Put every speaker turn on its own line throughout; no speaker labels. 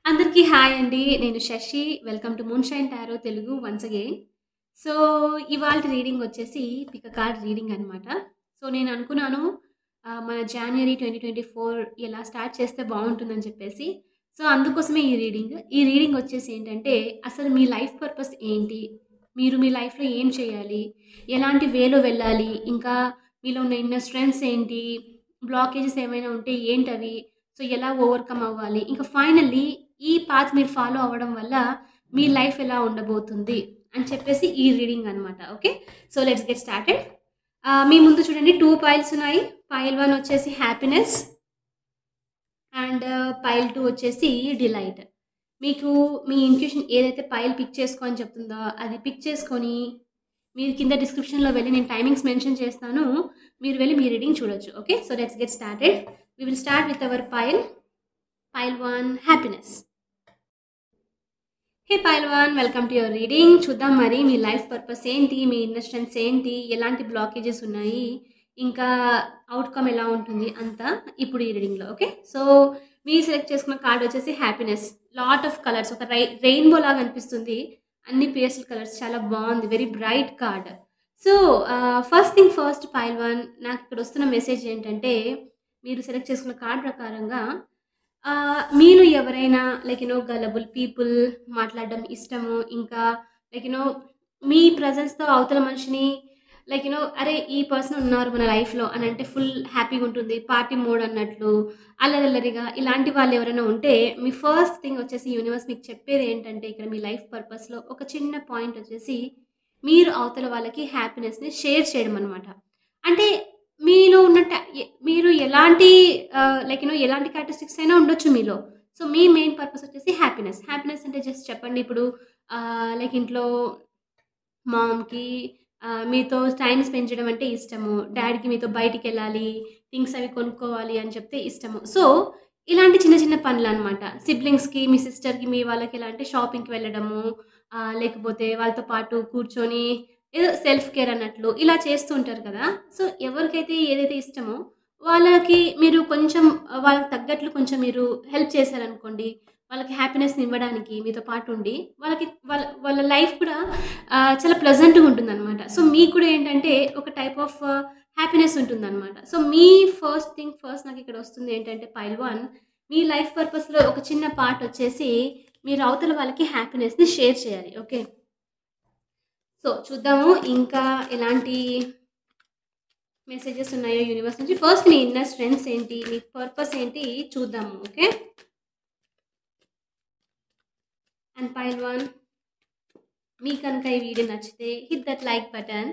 అందరికీ హాయ్ అండి. నేను Shashi. Welcome to Moonshine Tarot Telugu once again. So, ఇవాల్టి రీడింగ్ వచ్చేసి పిక్ ఎ కార్డ్ రీడింగ్ అనమాట. సో, నేను అనుకున్నాను మన జాన్యురీ 2024 ఎలా స్టార్ట్ చేస్తే బావుంటుందని చెప్పేసి. సో, అందుకోసమే ఈ రీడింగ్. ఈ రీడింగ్ వచ్చేసి ఏంటంటే, అసలు మీ లైఫ్ పర్పస్ ఏంటి? మీరు మీ లైఫ్‌లో ఏం చేయాలి? ఎలాంటి వేలో వెళ్ళాలి? ఇంకా మీలో ఉన్న ఇన్నర్ స్ట్రెంగ్త్స్ ఏంటి? బ్లాకేజెస్ ఏమైనా ఉంటే ఏంటవి? సో, ఎలా ఓవర్‌కమ్ అవ్వాలి? ఇంకా ఫైనల్లీ ఈ పాత్ మీరు ఫాలో అవ్వడం వల్ల మీ లైఫ్ ఎలా ఉండబోతుంది అని చెప్పేసి ఈ రీడింగ్ అనమాట. Okay. So, let's get started. మీ ముందు చూడండి 2 పైల్స్ ఉన్నాయి. పైల్ 1 వచ్చేసి హ్యాపీనెస్ అండ్ పైల్ 2 వచ్చేసి డిలైట్. మీకు మీ ఇన్‌ట్యూషన్ ఏదైతే పైల్ పిక్ చేసుకో అని చెప్తుందో అది పిక్ చేసుకొని మీరు కింద డిస్క్రిప్షన్‌లో వెళ్ళి నేను టైమింగ్స్ మెన్షన్ చేస్తాను. మీరు వెళ్ళి మీ రీడింగ్ చూడొచ్చు. Okay. So, let's get started. We will start with our pile 1 happiness. Hey pile 1, welcome to your reading. చూద్దాం మరి మీ లైఫ్ పర్పస్ ఏంటి? మీ ఇన్నర్ స్ట్రెంగ్త్స్ ఏంటి? ఎలాంటి బ్లాకేజెస్ ఉన్నాయి? ఇంకా అవుట్‌కమ్ ఎలా ఉంటుంది అంతా ఇప్పుడు ఈ రీడింగ్‌లో. ఓకే. సో, మీరు సెలెక్ట్ చేసుకున్న కార్డ్ వచ్చేసి హ్యాపీనెస్. లాట్ ఆఫ్ కలర్స్ ఒక రెయిన్‌బో లాగా అనిపిస్తుంది. అన్ని పేస్టల్ కలర్స్ చాలా బాగుంది. Very bright card. So, first thing first pile 1 నాకు ఇక్కడ వస్తున్న మెసేజ్ ఏంటంటే మీరు సెలెక్ట్ చేసుకున్న కార్డ్ ప్రకారంగా మీలో ఎవరైనా గలబుల్ పీపుల్ మాట్లాడడం ఇష్టము. ఇంకా మీ ప్రెజెన్స్‌తో అవతల మనిషిని అరే! ఈ పర్సన్ ఉన్నారు మన లైఫ్‌లో అని అంటే ఫుల్ హ్యాపీగా ఉంటుంది. పార్టీ మోడ్ అన్నట్లు, అల్లరల్లరిగా ఇలాంటి వాళ్ళు ఎవరైనా ఉంటే మీ ఫస్ట్ థింగ్ వచ్చేసి యూనివర్స్ మీకు చెప్పేది ఏంటంటే ఇక్కడ మీ లైఫ్ పర్పస్‌లో ఒక చిన్న పాయింట్ వచ్చేసి మీరు అవతల వాళ్ళకి హ్యాపీనెస్‌ని షేర్ చేయడం అనమాట. అంటే మీలో ఉన్న మీరు ఎలాంటి ఎలాంటి క్యారెక్టరిస్టిక్స్ అయినా ఉండొచ్చు మీలో. సో, మీ మెయిన్ పర్పస్ వచ్చేసి హ్యాపీనెస్. హ్యాపీనెస్ అంటే జస్ట్ చెప్పండి ఇప్పుడు ఇంట్లో మామ్‌కి మీతో టైమ్ స్పెండ్ చేయడం అంటే ఇష్టము. డ్యాడీకి మీతో బయటికెళ్ళాలి, థింగ్స్ అవి కొనుక్కోవాలి అని చెప్తే ఇష్టము. సో, ఇలాంటి చిన్న చిన్న పనులనమాట. సిబ్లింగ్స్‌కి, మీ సిస్టర్‌కి, మీ వాళ్ళకి ఎలా అంటే షాపింగ్‌కి వెళ్ళడము, లేకపోతే వాళ్ళతో పాటు కూర్చొని ఏదో సెల్ఫ్ కేర్ అన్నట్లు ఇలా చేస్తూ ఉంటారు కదా! సో, ఎవరికైతే ఏదైతే ఇష్టమో వాళ్ళకి మీరు కొంచెం వాళ్ళకి తగ్గట్లు కొంచెం మీరు హెల్ప్ చేశారనుకోండి, వాళ్ళకి హ్యాపీనెస్‌ని ఇవ్వడానికి మీతో పాటు ఉండి, వాళ్ళకి వాళ్ళ వాళ్ళ లైఫ్ కూడా చాలా ప్లెజెంట్‌గా ఉంటుందనమాట. సో, మీకు కూడా ఏంటంటే ఒక టైప్ ఆఫ్ హ్యాపీనెస్ ఉంటుందనమాట. సో, మీ ఫస్ట్ థింగ్ ఫస్ట్ నాకిక్కడ వస్తుంది ఏంటంటే పైల్ 1 మీ లైఫ్ పర్పస్‌లో ఒక చిన్న పార్ట్ వచ్చేసి మీరు అవతల వాళ్ళకి హ్యాపీనెస్‌ని షేర్ చేయాలి. ఓకే. సో, చూద్దాము ఇంకా ఎలాంటి మెసేజెస్ ఉన్నాయో యూనివర్స్ నుంచి. ఫస్ట్ మీ ఇన్నర్ స్ట్రెంగ్త్స్ ఏంటి? మీ పర్పస్ ఏంటి చూద్దాము. ఓకే. అండ్ పైల్ 1 మీకు కనుక ఈ వీడియో నచ్చితే hit that like button,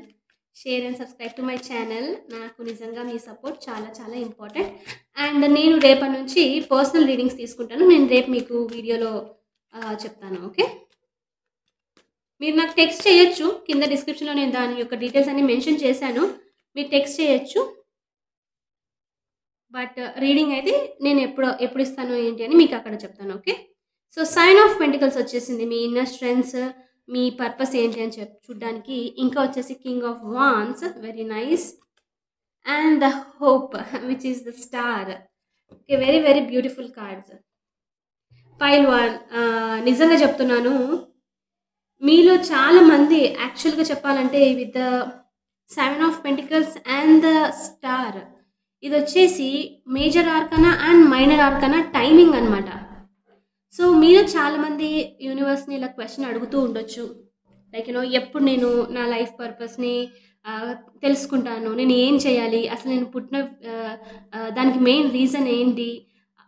share and subscribe to my channel. నాకు నిజంగా మీ సపోర్ట్ చాలా చాలా ఇంపార్టెంట్. అండ్ నేను రేపటి నుంచి పర్సనల్ రీడింగ్స్ తీసుకుంటాను. నేను రేపు మీకు వీడియోలో చెప్తాను. ఓకే. మీరు నాకు టెక్స్ట్ చేయొచ్చు. కింద డిస్క్రిప్షన్‌లో నేను దాని యొక్క డీటెయిల్స్ అన్నీ మెన్షన్ చేశాను. మీరు టెక్స్ట్ చేయొచ్చు. బట్ రీడింగ్ అయితే నేను ఎప్పుడు ఇస్తాను ఏంటి అని మీకు అక్కడ చెప్తాను. Okay. So, sign of pentacles వచ్చేసింది. మీ ఇన్నర్ స్ట్రెంగ్త్స్, మీ పర్పస్ ఏంటి అని చూడ్డానికి. ఇంకా వచ్చేసి king of wands very nice. And the hope which is the star. Okay. Very very beautiful cards. Pile 1 నిజంగా చెప్తున్నాను. మీలో చాలామంది యాక్చువల్‌గా చెప్పాలంటే with the 7 of pentacles and the star ఇదొచ్చేసి major arcana and minor arcana timing అనమాట. So, మీలో చాలామంది యూనివర్స్‌ని ఇలా క్వెషన్ అడుగుతూ ఉండొచ్చు. ఎప్పుడు నేను నా లైఫ్ పర్పస్‌ని ఆహ్, తెలుసుకుంటాను. నేను ఏం చేయాలి? అసలు నేను పుట్టిన దానికి మెయిన్ రీజన్ ఏంటి?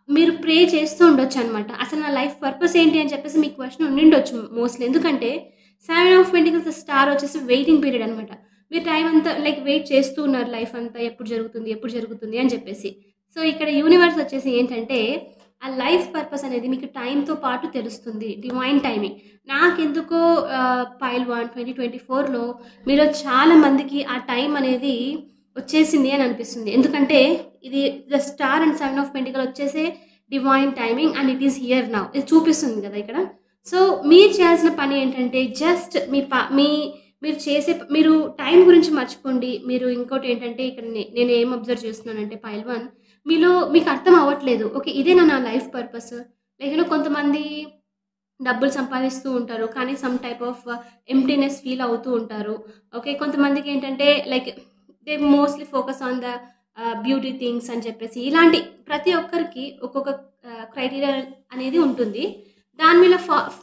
మీరు ప్రే చేస్తూ ఉండొచ్చనమాట. అసలు నా లైఫ్ పర్పస్ ఏంటి అని చెప్పేసి మీకు క్వెషన్ ఉండిండొచ్చు మోస్ట్‌లీ. ఎందుకంటే 7 ఆఫ్ పెంటికల్స్ స్టార్ వచ్చేసి వెయిటింగ్ పీరియడ్ అనమాట. మీరు టైమ్ అంతా వెయిట్ చేస్తూ ఉన్నారు లైఫ్ అంతా ఎప్పుడు జరుగుతుంది? ఎప్పుడు జరుగుతుంది? అని చెప్పేసి. సో, ఇక్కడ యూనివర్స్ వచ్చేసి ఏంటంటే ఆ లైఫ్ పర్పస్ అనేది మీకు టైమ్‌తో పాటు తెలుస్తుంది. Divine timing. నాకెందుకో పైల్ 1 2024లో మీలో చాలా మందికి ఆ టైం అనేది వచ్చేసింది అని అనిపిస్తుంది. ఎందుకంటే ఇది the star and 7 of pentacle వచ్చేసే divine timing and it is here now. ఇది చూపిస్తుంది కదా ఇక్కడ. సో, మీరు చేయాల్సిన పని ఏంటంటే జస్ట్ మీరు టైం గురించి మర్చిపోండి. మీరు ఇంకోటేంటంటే ఇక్కడ నేను ఏం అబ్జర్వ్ చేస్తున్నానంటే పైల్ 1 మీకు అర్థం అవ్వట్లేదు. ఓకే. ఇదేనా నా లైఫ్ పర్పస్? కొంతమంది డబ్బులు సంపాదిస్తూ ఉంటారు. కానీ some type of emptiness feel అవుతూ ఉంటారు. ఓకే. కొంతమందికి ఏంటంటే they mostly focus on the beauty things అని చెప్పేసి ఇలాంటి ప్రతి ఒక్కరికి ఒక్కొక్క క్రైటీరియా అనేది ఉంటుంది. దాని మీద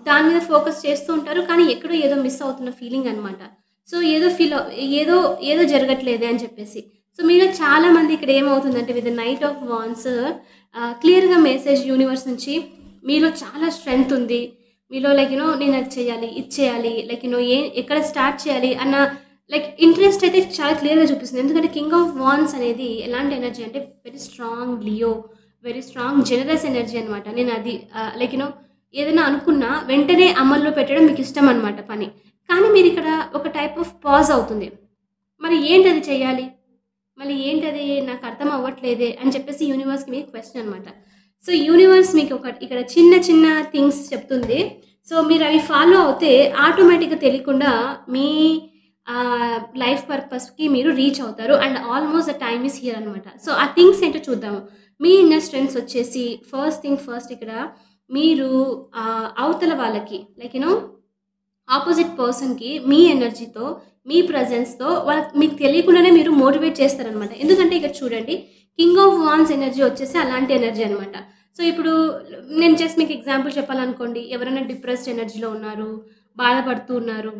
దాని మీద ఫోకస్ చేస్తూ ఉంటారు. కానీ ఎక్కడో ఏదో మిస్ అవుతున్న ఫీలింగ్ అనమాట. సో, ఏదో ఫీల్ అవ్ ఏదో ఏదో జరగట్లేదే అని చెప్పేసి. సో, మీలో చాలామంది ఇక్కడ ఏమవుతుందంటే with the knight of wands క్లియర్‌గా మెసేజ్ యూనివర్స్ నుంచి మీలో చాలా స్ట్రెంగ్త్ ఉంది. మీలో నేను అది చేయాలి, ఇది చేయాలి, ఎక్కడ స్టార్ట్ చేయాలి అన్న ఇంట్రెస్ట్ అయితే చాలా క్లియర్‌గా చూపిస్తుంది. ఎందుకంటే కింగ్ ఆఫ్ వాండ్స్ అనేది ఎలాంటి ఎనర్జీ అంటే very strong Leo, very strong generous energy అనమాట. నేను అది ఏదైనా అనుకున్నా వెంటనే అమల్లో పెట్టడం మీకు ఇష్టం అనమాట పని. కానీ మీరిక్కడ ఒక టైప్ ఆఫ్ పాజ్ అవుతుంది. మరి ఏంటది చేయాలి? మళ్ళీ ఏంటది నాకు అర్థం అవ్వట్లేదే అని చెప్పేసి యూనివర్స్‌కి మీకు క్వెషన్ అనమాట. సో, యూనివర్స్ మీకు ఇక్కడ చిన్న చిన్న థింగ్స్ చెప్తుంది. సో, మీరు అవి ఫాలో అవుతే ఆటోమేటిక్‌గా తెలియకుండా మీ లైఫ్ పర్పస్‌కి మీరు రీచ్ అవుతారు. And almost the time is here అనమాట. సో, ఆ థింగ్స్ ఏంటో చూద్దాము. మీ ఇన్నర్ స్ట్రెంగ్త్స్ వచ్చేసి ఫస్ట్ థింగ్ ఫస్ట్ ఇక్కడ మీరు అవతల వాళ్ళకి ఆపోజిట్ పర్సన్‌కి మీ ఎనర్జీతో, మీ ప్రెజెన్స్‌తో వాళ్ళకి మీకు తెలియకుండానే మీరు మోటివేట్ చేస్తారనమాట. ఎందుకంటే ఇక్కడ చూడండి కింగ్ ఆఫ్ వాండ్స్ ఎనర్జీ వచ్చేసి అలాంటి ఎనర్జీ అనమాట. సో, ఇప్పుడు నేను జస్ట్ మీకు ఎగ్జాంపుల్ చెప్పాలనుకోండి. ఎవరైనా డిప్రెస్డ్ ఎనర్జీలో ఉన్నారు, బాధపడుతూ ఉన్నారు,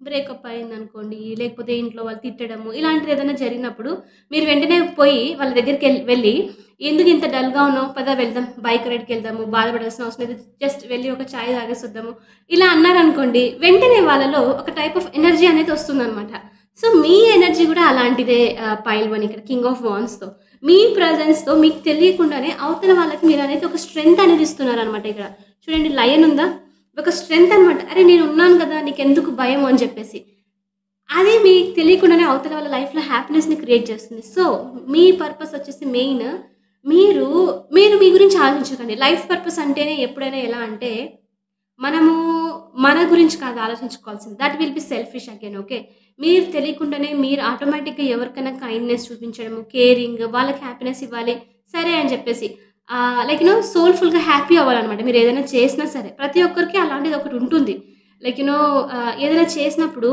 బ్రేకప్ అయిందనుకోండి, లేకపోతే ఇంట్లో వాళ్ళు తిట్టడము, ఇలాంటిది ఏదైనా జరిగినప్పుడు మీరు వెంటనే పోయి వాళ్ళ దగ్గరికి వెళ్ళి ఎందుకు ఇంత డల్‌గా ఉన్నావు? పద వెళ్దాం, బైక్ రైడ్‌కెళ్దాము, బాధపడాల్సిన అవసరం లేదు. జస్ట్ వెళ్ళి ఒక చాయ్ తాగేసొద్దాము. ఇలా అన్నారనుకోండి, వెంటనే వాళ్ళలో ఒక టైప్ ఆఫ్ ఎనర్జీ అనేది వస్తుందనమాట. సో, మీ ఎనర్జీ కూడా అలాంటిదే పైల్ వన్ ఇక్కడ కింగ్ ఆఫ్ వాండ్స్‌తో. మీ ప్రెజెన్స్‌తో మీకు తెలియకుండానే అవతల వాళ్ళకి మీరనేది ఒక స్ట్రెంగ్త్ అనేది ఇస్తున్నారనమాట ఇక్కడ. చూడండి లయన్ ఉందా? ఒక స్ట్రెంగ్త్ అనమాట. అరే! నేనున్నాను కదా! నీకెందుకు భయము అని చెప్పేసి. అది మీకు తెలియకుండానే అవతల వాళ్ళ లైఫ్‌లో హ్యాపీనెస్‌ని క్రియేట్ చేస్తుంది. సో, మీ పర్పస్ వచ్చేసి మెయిన్ మీరు, మీరు మీ గురించి ఆలోచించకండి. లైఫ్ పర్పస్ అంటేనే ఎప్పుడైనా ఎలా అంటే, మనము మన గురించి కాదు ఆలోచించుకోవాల్సింది. That will be selfish again. Okay. మీరు తెలియకుండానే మీరు ఆటోమేటిక్‌గా ఎవరికైనా కైండ్‌నెస్ చూపించడము, కేరింగ్, వాళ్ళకి హ్యాపీనెస్ ఇవ్వాలి. సరే అని చెప్పేసి సోల్‌ఫుల్‌గా హ్యాపీ అవ్వాలనమాట. మీరు ఏదైనా చేసినా సరే. ప్రతి ఒక్కరికి అలాంటిది ఒకటి ఉంటుంది. ఏదైనా చేసినప్పుడు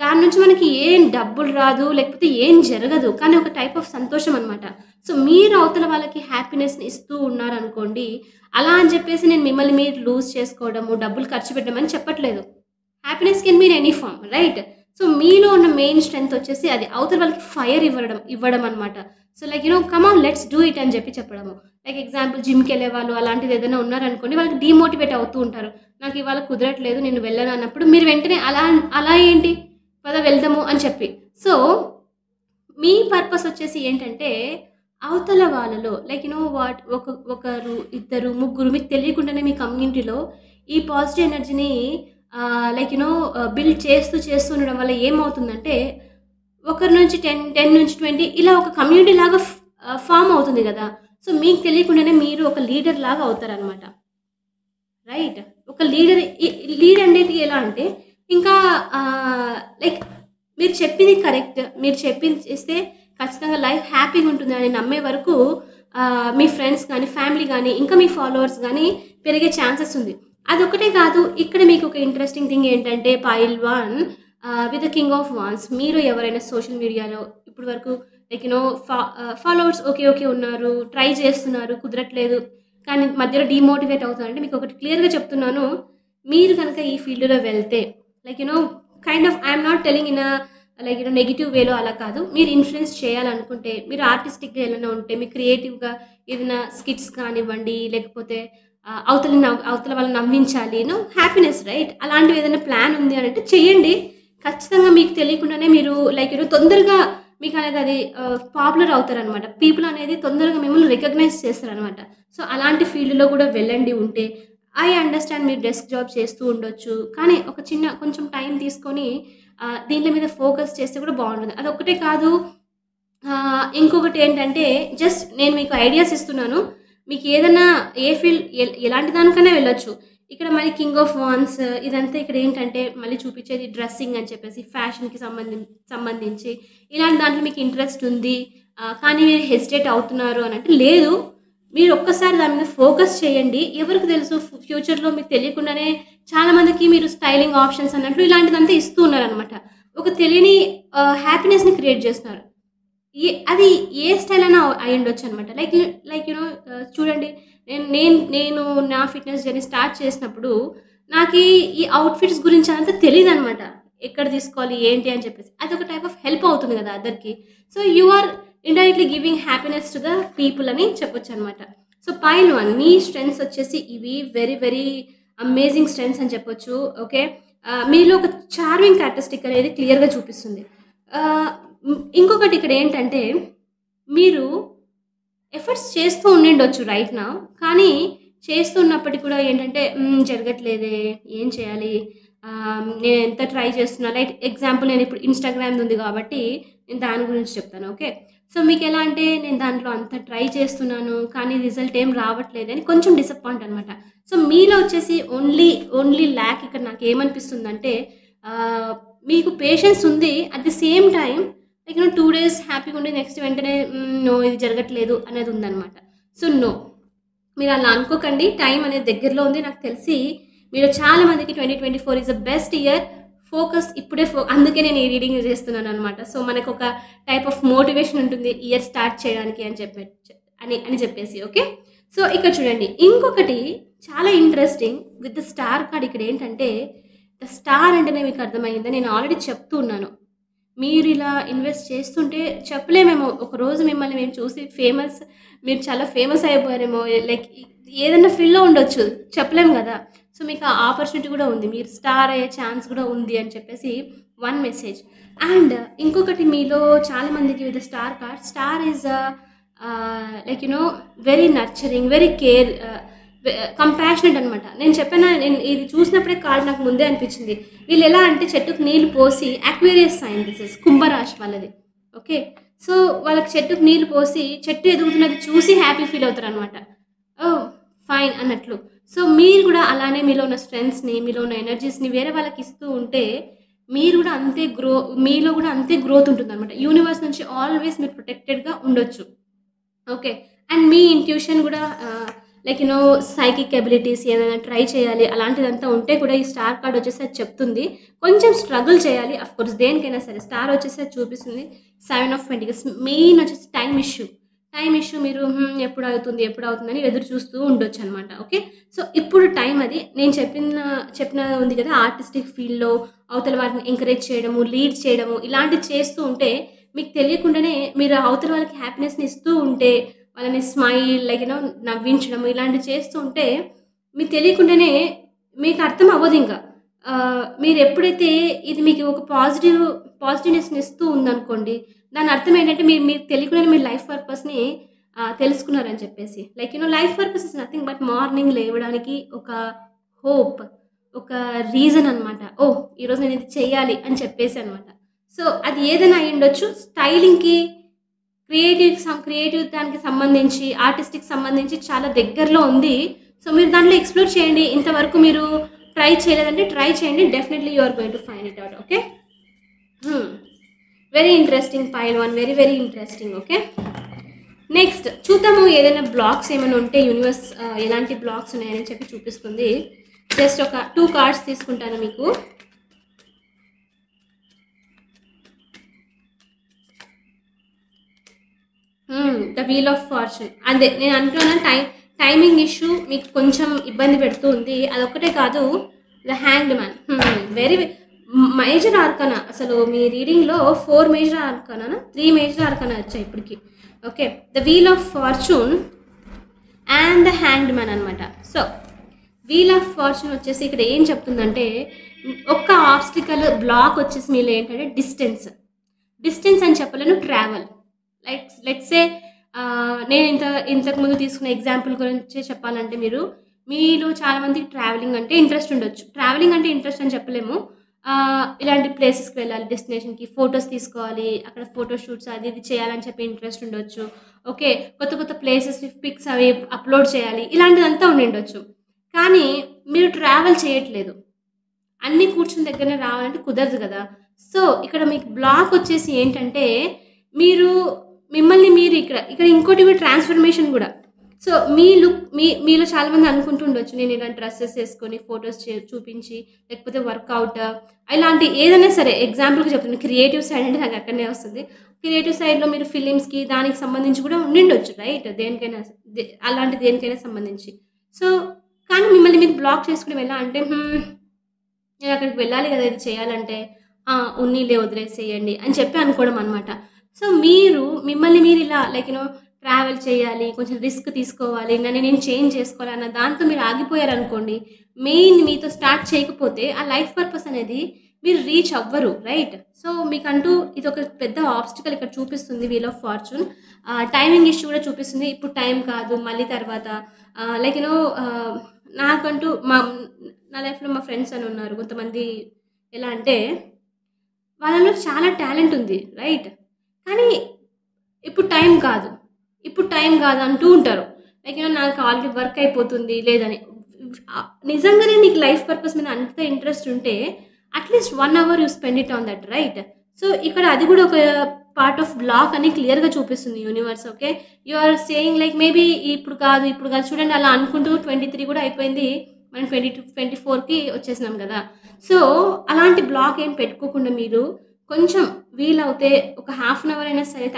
దాని నుంచి మనకి ఏం డబ్బులు రాదు, లేకపోతే ఏం జరగదు. కానీ ఒక టైప్ ఆఫ్ సంతోషం అనమాట. సో, మీరు అవతల వాళ్ళకి హ్యాపీనెస్‌ని ఇస్తూ ఉన్నారనుకోండి, అలా అని చెప్పేసి నేను మిమ్మల్ని మీరు లూజ్ చేసుకోవడము, డబ్బులు ఖర్చు పెట్టడమని చెప్పట్లేదు. Happiness can mean any form right? So, మీలో ఉన్న మెయిన్ స్ట్రెంగ్త్ వచ్చేసి అది అవతల వాళ్ళకి ఫైర్ ఇవ్వడం అనమాట. So, come on let's do it అని చెప్పడము. ఎగ్జాంపుల్ జిమ్‌కెళ్ళే వాళ్ళు అలాంటిది ఏదైనా ఉన్నారనుకోండి, వాళ్ళకి డీమోటివేట్ అవుతూ ఉంటారు. నాకు ఇవాళ కుదరట్లేదు, నేను వెళ్ళను అన్నప్పుడు మీరు వెంటనే అలా ఏంటి? పద వెళ్దాము అని చెప్పి. సో, మీ పర్పస్ వచ్చేసి ఏంటంటే, అవతల వాళ్ళలో వాట్ ఒకరు, ఇద్దరు, ముగ్గురు మీకు తెలియకుండానే మీ కమ్యూనిటీలో ఈ పాజిటివ్ ఎనర్జీని బిల్డ్ చేస్తూ ఉండడం వల్ల ఏమవుతుందంటే, ఒకరి నుంచి 10 నుంచి 20 ఇలా ఒక కమ్యూనిటీ లాగా ఫార్మ్ అవుతుంది గదా! సో, మీకు తెలియకుండానే మీరు ఒక లీడర్ లాగా అవుతారనమాట. రైట్. ఒక లీడ్ అనేది ఎలా అంటే ఇంకా మీరు చెప్పింది కరెక్ట్. మీరు చెప్పింది చేస్తే ఖచ్చితంగా లైఫ్ హ్యాపీగా ఉంటుంది అని నమ్మే వరకు మీ ఫ్రెండ్స్ గానీ, ఫ్యామిలీ గానీ, ఇంకా మీ ఫాలోవర్స్ గానీ పెరిగే ఛాన్సెస్ ఉంది. అదొక్కటే కాదు. ఇక్కడ మీకు ఒక ఇంట్రెస్టింగ్ థింగ్ ఏంటంటే pile 1 with the king of wands మీరు ఎవరైనా సోషల్ మీడియాలో ఇప్పటి వరకు ఫాలోవర్స్ ఓకే ఉన్నారు. ట్రై చేస్తున్నారు. కుదరట్లేదు. కానీ మధ్యలో డీమోటివేట్ అవుతున్నారంటే మీకు ఒకటి క్లియర్‌గా చెప్తున్నాను. మీరు గనక ఈ ఫీల్డ్‌లో వెళ్తే kind of I am not telling in negative వేలో అలా కాదు. మీరు ఇన్‌ఫ్లుయెన్స్ చేయాలనుకుంటే, మీరు ఆర్టిస్టిక్‌గా ఏమైనా ఉంటే, మీరు క్రియేటివ్‌గా ఏదైనా స్కిట్స్ కానివ్వండి, లేకపోతే అవతల వాళ్ళని నవ్వించాలి. Happiness right? అలాంటివి ఏదైనా ప్లాన్ ఉంది అనంటే చెయ్యండి. ఖచ్చితంగా మీకు తెలియకుండానే మీరు తొందరగా మీకనేది అది పాపులర్ అవుతారనమాట. పీపుల్ అనేది తొందరగా మిమ్మల్ని రికగ్నైజ్ చేస్తారనమాట. సో, అలాంటి ఫీల్డ్‌లో కూడా వెళ్ళండి ఉంటే. ఐ అండర్‌స్టాండ్ మీరు డెస్క్ జాబ్ చేస్తూ ఉండొచ్చు. కానీ ఒక కొంచెం టైం తీసుకొని దీని మీద ఫోకస్ చేస్తే కూడా బావుంటుంది. అదొక్కటే కాదు. ఇంకొకటేంటంటే జస్ట్ నేను మీకు ఐడియాస్ ఇస్తున్నాను. మీకు ఏదన్నా ఏ ఫీల్డ్ ఎలాంటి దానికైనా వెళ్ళొచ్చు. ఇక్కడ మళ్ళీ కింగ్ ఆఫ్ వాండ్స్ ఇదంతా ఇక్కడ ఏంటంటే మళ్ళీ చూపించేది డ్రెస్సింగ్ అని చెప్పేసి ఫ్యాషన్‌కి సంబంధించి ఇలాంటి దాంట్లో మీకు ఇంట్రెస్ట్ ఉంది. కానీ మీరు హెసిటేట్ అవుతున్నారు అనంటే లేదు. మీరు ఒక్కసారి దాని మీద ఫోకస్ చేయండి. ఎవరికి తెలుసు ఫ్యూచర్‌లో మీకు తెలియకుండానే చాలా మందికి మీరు స్టైలింగ్ ఆప్షన్స్ అన్నట్లు ఇలాంటిదంతా ఇస్తూ ఉన్నారనమాట. ఒక తెలియని హ్యాపీనెస్‌ని క్రియేట్ చేస్తున్నారు. అది ఏ స్టైల్ అయినా అయ్యుండొచ్చనమాట. లైక్ చూడండి, నేను నా ఫిట్‌నెస్ జర్నీ స్టార్ట్ చేసినప్పుడు నాకీ ఈ అవుట్‌ఫిట్స్ గురించి అంతా తెలీదనమాట. ఎక్కడ తీసుకోవాలి, ఏంటి అని చెప్పేసి. అదొక టైప్ ఆఫ్ హెల్ప్ అవుతుంది గదా అదర్‌కి. So, you are indirectly giving happiness to the people అని చెప్పొచ్చనమాట. సో, పైల్ 1 మీ స్ట్రెంగ్త్స్ వచ్చేసి ఇవి వెరీ, వెరీ అమేజింగ్ స్ట్రెంగ్త్స్ అని చెప్పొచ్చు. ఓకే. మీలో ఒక చార్మింగ్ క్యారెక్టరిస్టిక్ అనేది క్లియర్‌గా చూపిస్తుంది. ఇంకొకటి ఇక్కడేంటంటే, మీరు ఎఫర్ట్స్ చేస్తూ ఉండిండొచ్చు రైట్ నౌ. కానీ చేస్తున్నప్పటికి కూడా ఏంటంటే, జరగట్లేదే, ఏం చేయాలి? నేనెంత ట్రై చేస్తున్నా. లైక్ ఎగ్జాంపుల్ నేనిప్పుడు ఇన్‌స్టాగ్రామ్‌ది ఉంది కాబట్టి, నేను దాని గురించి చెప్తాను. ఓకే. సో, మీకెలా అంటే, నేను దాంట్లో అంత ట్రై చేస్తున్నాను, కానీ రిజల్ట్ ఏం రావట్లేదని కొంచెం డిసప్పాయింట్ అనమాట. సో, మీలో వచ్చేసి ఓన్లీ ల్యాక్ ఇక్కడ నాకేమనిపిస్తుందంటే, ఆహ్, మీకు పేషెన్స్ ఉంది. At the same time like 2 days హ్యాపీగుండి నెక్స్ట్ వెంటనే నో ఇది జరగట్లేదు అనేది ఉందనమాట. So, no. మీరలా అనుకోకండి. టైం అనేది దగ్గరలో ఉంది. నాకు తెలిసి మీరు చాలా మందికి 2024 is the best year. Focus ఇప్పుడే అందుకే నేను ఈ రీడింగ్ చేస్తున్నాననమాట. సో, మనకొక టైప్ ఆఫ్ మోటివేషన్ ఉంటుంది ఇయర్ స్టార్ట్ చేయడానికి అని చెప్పేసి. ఓకే. సో, ఇక్కడ చూడండి. ఇంకొకటి చాలా interesting with the star card ఇక్కడేంటంటే, ద స్టార్ అంటేనే మీకు అర్థమైందా? నేను ఆల్రెడీ చెప్తూ ఉన్నాను. మీరిలా ఇన్వెస్ట్ చేస్తుంటే చెప్పలేమేమో, ఒకరోజు మిమ్మల్ని మేము చూసి మీరు చాలా ఫేమస్ అయిపోయారేమో, లైక్ ఏదైనా ఫీల్డ్‌లో ఉండొచ్చు. చెప్పలేం గదా! సో, మీకు ఆ ఆపర్చునిటీ కూడా ఉంది. మీరు స్టార్ అయ్యే ఛాన్స్ కూడా ఉంది అని చెప్పేసి వన్ మెసేజ్. అండ్ ఇంకొకటి మీలో చాలా మందికి with star card, star is like very nurturing, very compassionate అనమాట. నేను ఇది చూసినప్పుడే కార్డ్ నాకు ముందే అనిపించింది. వీళ్ళు ఎలా అంటే చెట్టుకు నీళ్లు పోసి అక్వేరియస్ సైన్ దిస్ ఇస్ కుంభరాశి వాళ్ళది. ఓకే. సో, వాళ్ళకి చెట్టుకు నీళ్లు పోసి చెట్టు ఎదుగుతున్నది చూసి హ్యాపీ ఫీల్ అవుతారనమాట. ఓహ్! ఫైన్ అన్నట్లు. సో, మీరు కూడా అలానే మీలో ఉన్న స్ట్రెంగ్త్స్‌ని, మీలో ఉన్న ఎనర్జీస్‌ని వేరే వాళ్ళకి ఇస్తూ ఉంటే, మీరు కూడా మీలో కూడా అంతే గ్రోత్ ఉంటుందనమాట. యూనివర్స్ నుంచి ఆల్వేస్ మీరు ప్రొటెక్టెడ్‌గా ఉండొచ్చు. ఓకే. అండ్ మీ ఇంట్యూషన్ కూడా లైక్ సైకిక్ ఎబిలిటీస్ ఏదైనా ట్రై చేయాలి అలాంటిదంతా ఉంటే కూడా ఈ స్టార్ కార్డ్ వచ్చేసి అది చెప్తుంది. కొంచెం స్ట్రగుల్ చేయాలి అఫ్‌కోర్స్ దేనికైనా సరే. స్టార్ వచ్చేసి అది చూపిస్తుంది. 7 ఆఫ్ పెంటికల్స్ మెయిన్ వచ్చేసి టైమ్ ఇష్యూ. మీరు ఎప్పుడవుతుందని ఎదురు చూస్తూ ఉండొచ్చనమాట. ఓకే. సో, ఇప్పుడు టైం అది. నేను చెప్పిన ఉంది కదా! ఆర్టిస్టిక్ ఫీల్డ్‌లో అవతల వారిని ఎంకరేజ్ చేయడము, లీడ్ చేయడము ఇలాంటివి చేస్తూ ఉంటే మీకు తెలియకుండానే మీరు అవతల వాళ్ళకి హ్యాపీనెస్‌ని ఇస్తూ ఉంటే, వాళ్ళని స్మైల్ లైక్ నవ్వించడము ఇలాంటివి చేస్తూ ఉంటే, మీకు తెలియకుండానే మీకు అర్థం అవ్వదింక. మీరెప్పుడైతే ఇది మీకు ఒక పాజిటివ్‌నెస్‌ని ఇస్తూ ఉందనుకోండి, దాని అర్థం ఏంటంటే మీకు తెలియకుండానే మీ లైఫ్ పర్పస్‌ని తెలుసుకున్నారని చెప్పేసి. Like life purpose is nothing but morning లేవడానికి ఒక హోప్, ఒక రీజన్ అనమాట. ఓహ్! ఈరోజు నేను ఇది చెయ్యాలి అని చెప్పేసి అనమాట. సో, అది ఏదైనా అయ్యుండొచ్చు. స్టైలింగ్‌కి, క్రియేటివ్ దానికి సంబంధించి, ఆర్టిస్ట్‌కి సంబంధించి చాలా దగ్గరలో ఉంది. సో, మీరు దాంట్లో ఎక్స్‌ప్లోర్ చేయండి. ఇంతవరకు మీరు ట్రై చేయలేదంటే ట్రై చేయండి. Definitely you are going to find it out. Okay. Very interesting pile 1. Very, very interesting. Okay. Next చూద్దాము ఏదైనా బ్లాక్స్ ఏమైనా ఉంటే యూనివర్స్ ఎలాంటి బ్లాక్స్ ఉన్నాయని చెప్పి చూపిస్తుంది. జస్ట్ ఒక 2 కార్డ్స్ తీసుకుంటాను మీకు. The wheel of fortune. అదే నేను అంటున్నాను టైమింగ్ ఇష్యూ మీకు కొంచెం ఇబ్బంది పెడుతూ ఉంది. అదొక్కటే కాదు, the hanged man. Very major arcana. అసలు మీ రీడింగ్‌లో 4 మేజర్ ఆర్కానానా 3 మేజర్ ఆర్కానా వచ్చాయి ఇప్పటికి. Okay. The wheel of fortune and the hanged man అనమాట. సో, వీల్ ఆఫ్ ఫార్చ్యూన్ వచ్చేసి ఇక్కడ ఏం చెప్తుందంటే, ఒక్క ఆబ్స్టికల్ బ్లాక్ వచ్చేసి మీలో ఏంటంటే డిస్టెన్స్ అని చెప్పలేను, ట్రావెల్. లెట్స్ సే నేను ఇంతకుముందు తీసుకున్న ఎగ్జాంపుల్ గురించి చెప్పాలంటే మీలో చాలామందికి ట్రావెలింగ్ అంటే ఇంట్రెస్ట్ ఉండొచ్చు. ట్రావెలింగ్ అంటే ఇంట్రెస్ట్ అని చెప్పలేము. ఇలాంటి ప్లేసెస్‌కి వెళ్ళాలి, డెస్టినేషన్‌కి ఫోటోస్ తీసుకోవాలి, అక్కడ ఫోటో షూట్స్ అది ఇది చేయాలని చెప్పి ఇంట్రెస్ట్ ఉండొచ్చు. ఓకే. కొత్త ప్లేసెస్ పిక్స్ అవి అప్‌లోడ్ చేయాలి, ఇలాంటిదంతా ఉండిండొచ్చు. కానీ మీరు ట్రావెల్ చేయట్లేదు. అన్నీ కూర్చుని దగ్గరనే రావాలంటే కుదరదు కదా! సో, ఇక్కడ మీకు బ్లాక్ వచ్చేసి ఏంటంటే, మిమ్మల్ని మీరు ఇక్కడ ఇంకోటి కూడా ట్రాన్స్‌ఫర్మేషన్ గూడా. సో మీలో చాలామంది అనుకుంటుండొచ్చు, నేను ఇలా డ్రెస్సెస్ వేసుకొని ఫొటోస్ చూపించి, లేకపోతే వర్కౌట్ ఇలాంటి ఏదైనా సరే ఎగ్జాంపుల్‌గా చెప్తున్నా. క్రియేటివ్ సైడ్ అంటే నాకు అక్కడనే వస్తుంది. క్రియేటివ్ సైడ్‌లో మీరు ఫిలిమ్స్‌కి దానికి సంబంధించి కూడా ఉండిండొచ్చు రైట్? దేనికైనా అలాంటి దేనికైనా సంబంధించి. సో, కానీ మిమ్మల్ని మీరు బ్లాక్ చేసుకోవడం ఎలా అంటే నేను అక్కడికి వెళ్ళాలి కదా! ఇది చేయాలంటే. ఉన్నీలే వదిలేసేయండి అని చెప్పి అనుకోవడం అనమాట. సో, మిమ్మల్ని మీరు ఇలా లైక్ ట్రావెల్ చేయాలి, కొంచెం రిస్క్ తీసుకోవాలి, నన్ను నేను చేంజ్ చేసుకోవాలి అన్న దాంతో మీరు ఆగిపోయారనుకోండి, మెయిన్ మీతో స్టార్ట్ చేయకపోతే ఆ లైఫ్ పర్పస్ అనేది మీరు రీచ్ అవ్వరు రైట్? సో, మీకంటూ ఇదొక పెద్ద ఆబ్స్టికల్ ఇక్కడ చూపిస్తుంది wheel of fortune. Timing issue కూడా చూపిస్తుంది. ఇప్పుడు టైం కాదు, మళ్ళీ తర్వాత లైక్ నాకంటూ నా లైఫ్‌లో మా ఫ్రెండ్స్ అని ఉన్నారు. కొంతమంది ఎలా అంటే వాళ్ళలో చాలా టాలెంట్ ఉంది రైట్? కానీ ఇప్పుడు టైం కాదు, ఇప్పుడు టైం కాదు అంటూ ఉంటారు. లైక్ నాకు ఆల్రెడీ వర్క్ అయిపోతుంది లేదని. నిజంగానే నీకు లైఫ్ పర్పస్ మీద అంత ఇంట్రెస్ట్ ఉంటే at least 1 hour you spend it on that right? So, ఇక్కడ అది కూడా ఒక పార్ట్ ఆఫ్ బ్లాక్ అని క్లియర్‌గా చూపిస్తుంది universe. Okay. You are saying like maybe ఇప్పుడు కాదు, ఇప్పుడు కాదు. చూడండి అలా అనుకుంటూ 23 కూడా అయిపోయింది. మనం 24కి వచ్చేసినాం కదా! సో, అలాంటి బ్లాక్ ఏం పెట్టుకోకుండా మీరు కొంచెం వీలవుతే ఒక హాఫ్ అన్ అవర్ అయినా సరే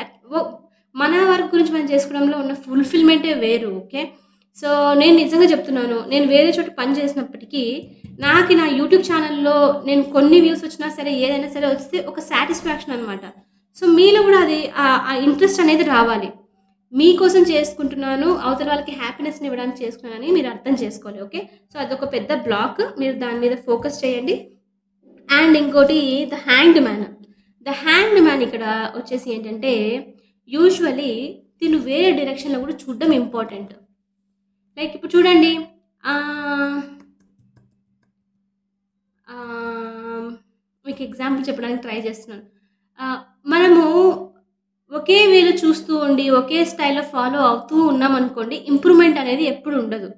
మన వర్క్ గురించి మనం చేసుకోవడంలో ఉన్న ఫుల్‌ఫిల్‌మెంటే వేరు. ఓకే. సో, నేను నిజంగా చెప్తున్నాను. నేను వేరే చోట పని చేసినప్పటికీ నా యూట్యూబ్ ఛానెల్‌లో నేను కొన్ని వ్యూస్ వచ్చినా సరే, ఏదైనా సరే వస్తే ఒక సాటిస్ఫాక్షన్ అనమాట. సో, మీలో కూడా అది ఆ ఇంట్రెస్ట్ అనేది రావాలి. మీకోసం చేసుకుంటున్నాను, అవతల వాళ్ళకి హ్యాపీనెస్‌ని ఇవ్వడానికి చేసుకున్నానని మీరు అర్థం చేసుకోవాలి. ఓకే. సో, అదొక పెద్ద బ్లాక్. మీరు దాని మీద ఫోకస్ చేయండి. అండ్ ఇంకోటి the hanged man. The hanged man ఇక్కడ వచ్చేసి ఏంటంటే యూజువల్లీ తిను వేరే డైరెక్షన్‌లో కూడా చూడడం ఇంపార్టెంట్. లైక్ ఇప్పుడు చూడండి మీకు ఎగ్జాంపుల్ చెప్పడానికి ట్రై చేస్తున్నాను. మనము ఒకే వేలో చూస్తూ ఉండి, ఒకే స్టైల్‌లో ఫాలో అవుతూ ఉన్నామనుకోండి, ఇంప్రూవ్‌మెంట్ అనేది ఎప్పుడు ఉండదు.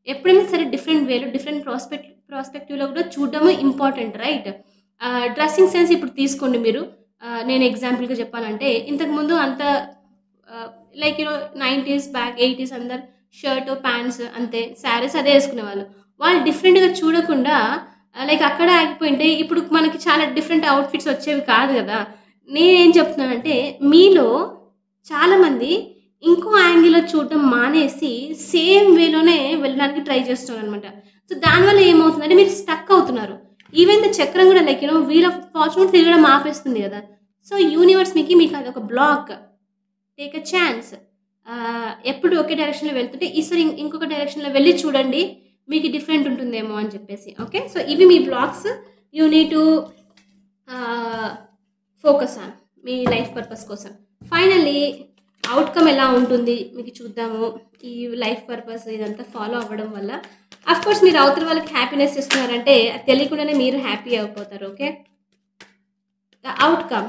ఎప్పుడైనా సరే డిఫరెంట్ వేలో, డిఫరెంట్ ప్రాస్పెక్టివ్‌లో కూడా చూడడము ఇంపార్టెంట్ రైట్? డ్రెస్సింగ్ సెన్స్ ఇప్పుడు తీసుకోండి మీరు. నేను ఎగ్జాంపుల్‌గా చెప్పాలంటే ఇంతకుముందు అంత లైక్ 90s బ్యాక్ 80s అందరు షర్ట్, ప్యాంట్స్ అంతే. శారీస్ అదే యేసుకునేవాళ్ళు. వాళ్ళు డిఫరెంట్‌గా చూడకుండా లైక్ అక్కడే ఆగిపోయింటే ఇప్పుడు మనకి చాలా డిఫరెంట్ అవుట్‌ఫిట్స్ వచ్చేవి కాదు గదా! నేనేం చెప్తున్నానంటే మీలో చాలామంది ఇంకో యాంగిల్‌లో చూడటం మానేసి సేమ్ వేలోనే వెళ్ళడానికి ట్రై చేస్తున్నారనమాట. సో, దానివల్ల ఏమవుతుందంటే మీరు స్టక్ అవుతున్నారు. ఈవెన్ ద చక్రం కూడా లైక్ వీల్ ఆఫ్ ఫార్చ్యూన్ తిరగడం ఆపేస్తుంది గదా! సో, యూనివర్స్ మీకు అదొక బ్లాక్. Take a chance. ఎప్పుడు ఒకే డైరెక్షన్‌లో వెళ్తుంటే ఈసారి ఇంకొక డైరెక్షన్‌లో వెళ్ళి చూడండి. మీకు డిఫరెంట్ ఉంటుందేమో అని చెప్పేసి. ఓకే. సో, ఇవి మీ blocks. You need to focus on మీ లైఫ్ పర్పస్ కోసం. ఫైనల్లీ అవుట్‌కమ్ ఎలా ఉంటుంది మీకు చూద్దాము. ఈ లైఫ్ పర్పస్ ఇదంతా ఫాలో అవ్వడం వల్ల అఫ్‌కోర్స్ మీరు అవతల వాళ్ళకి హ్యాపీనెస్ ఇస్తున్నారంటే అది తెలియకుండానే మీరు హ్యాపీ అయిపోతారు. Okay. The outcome.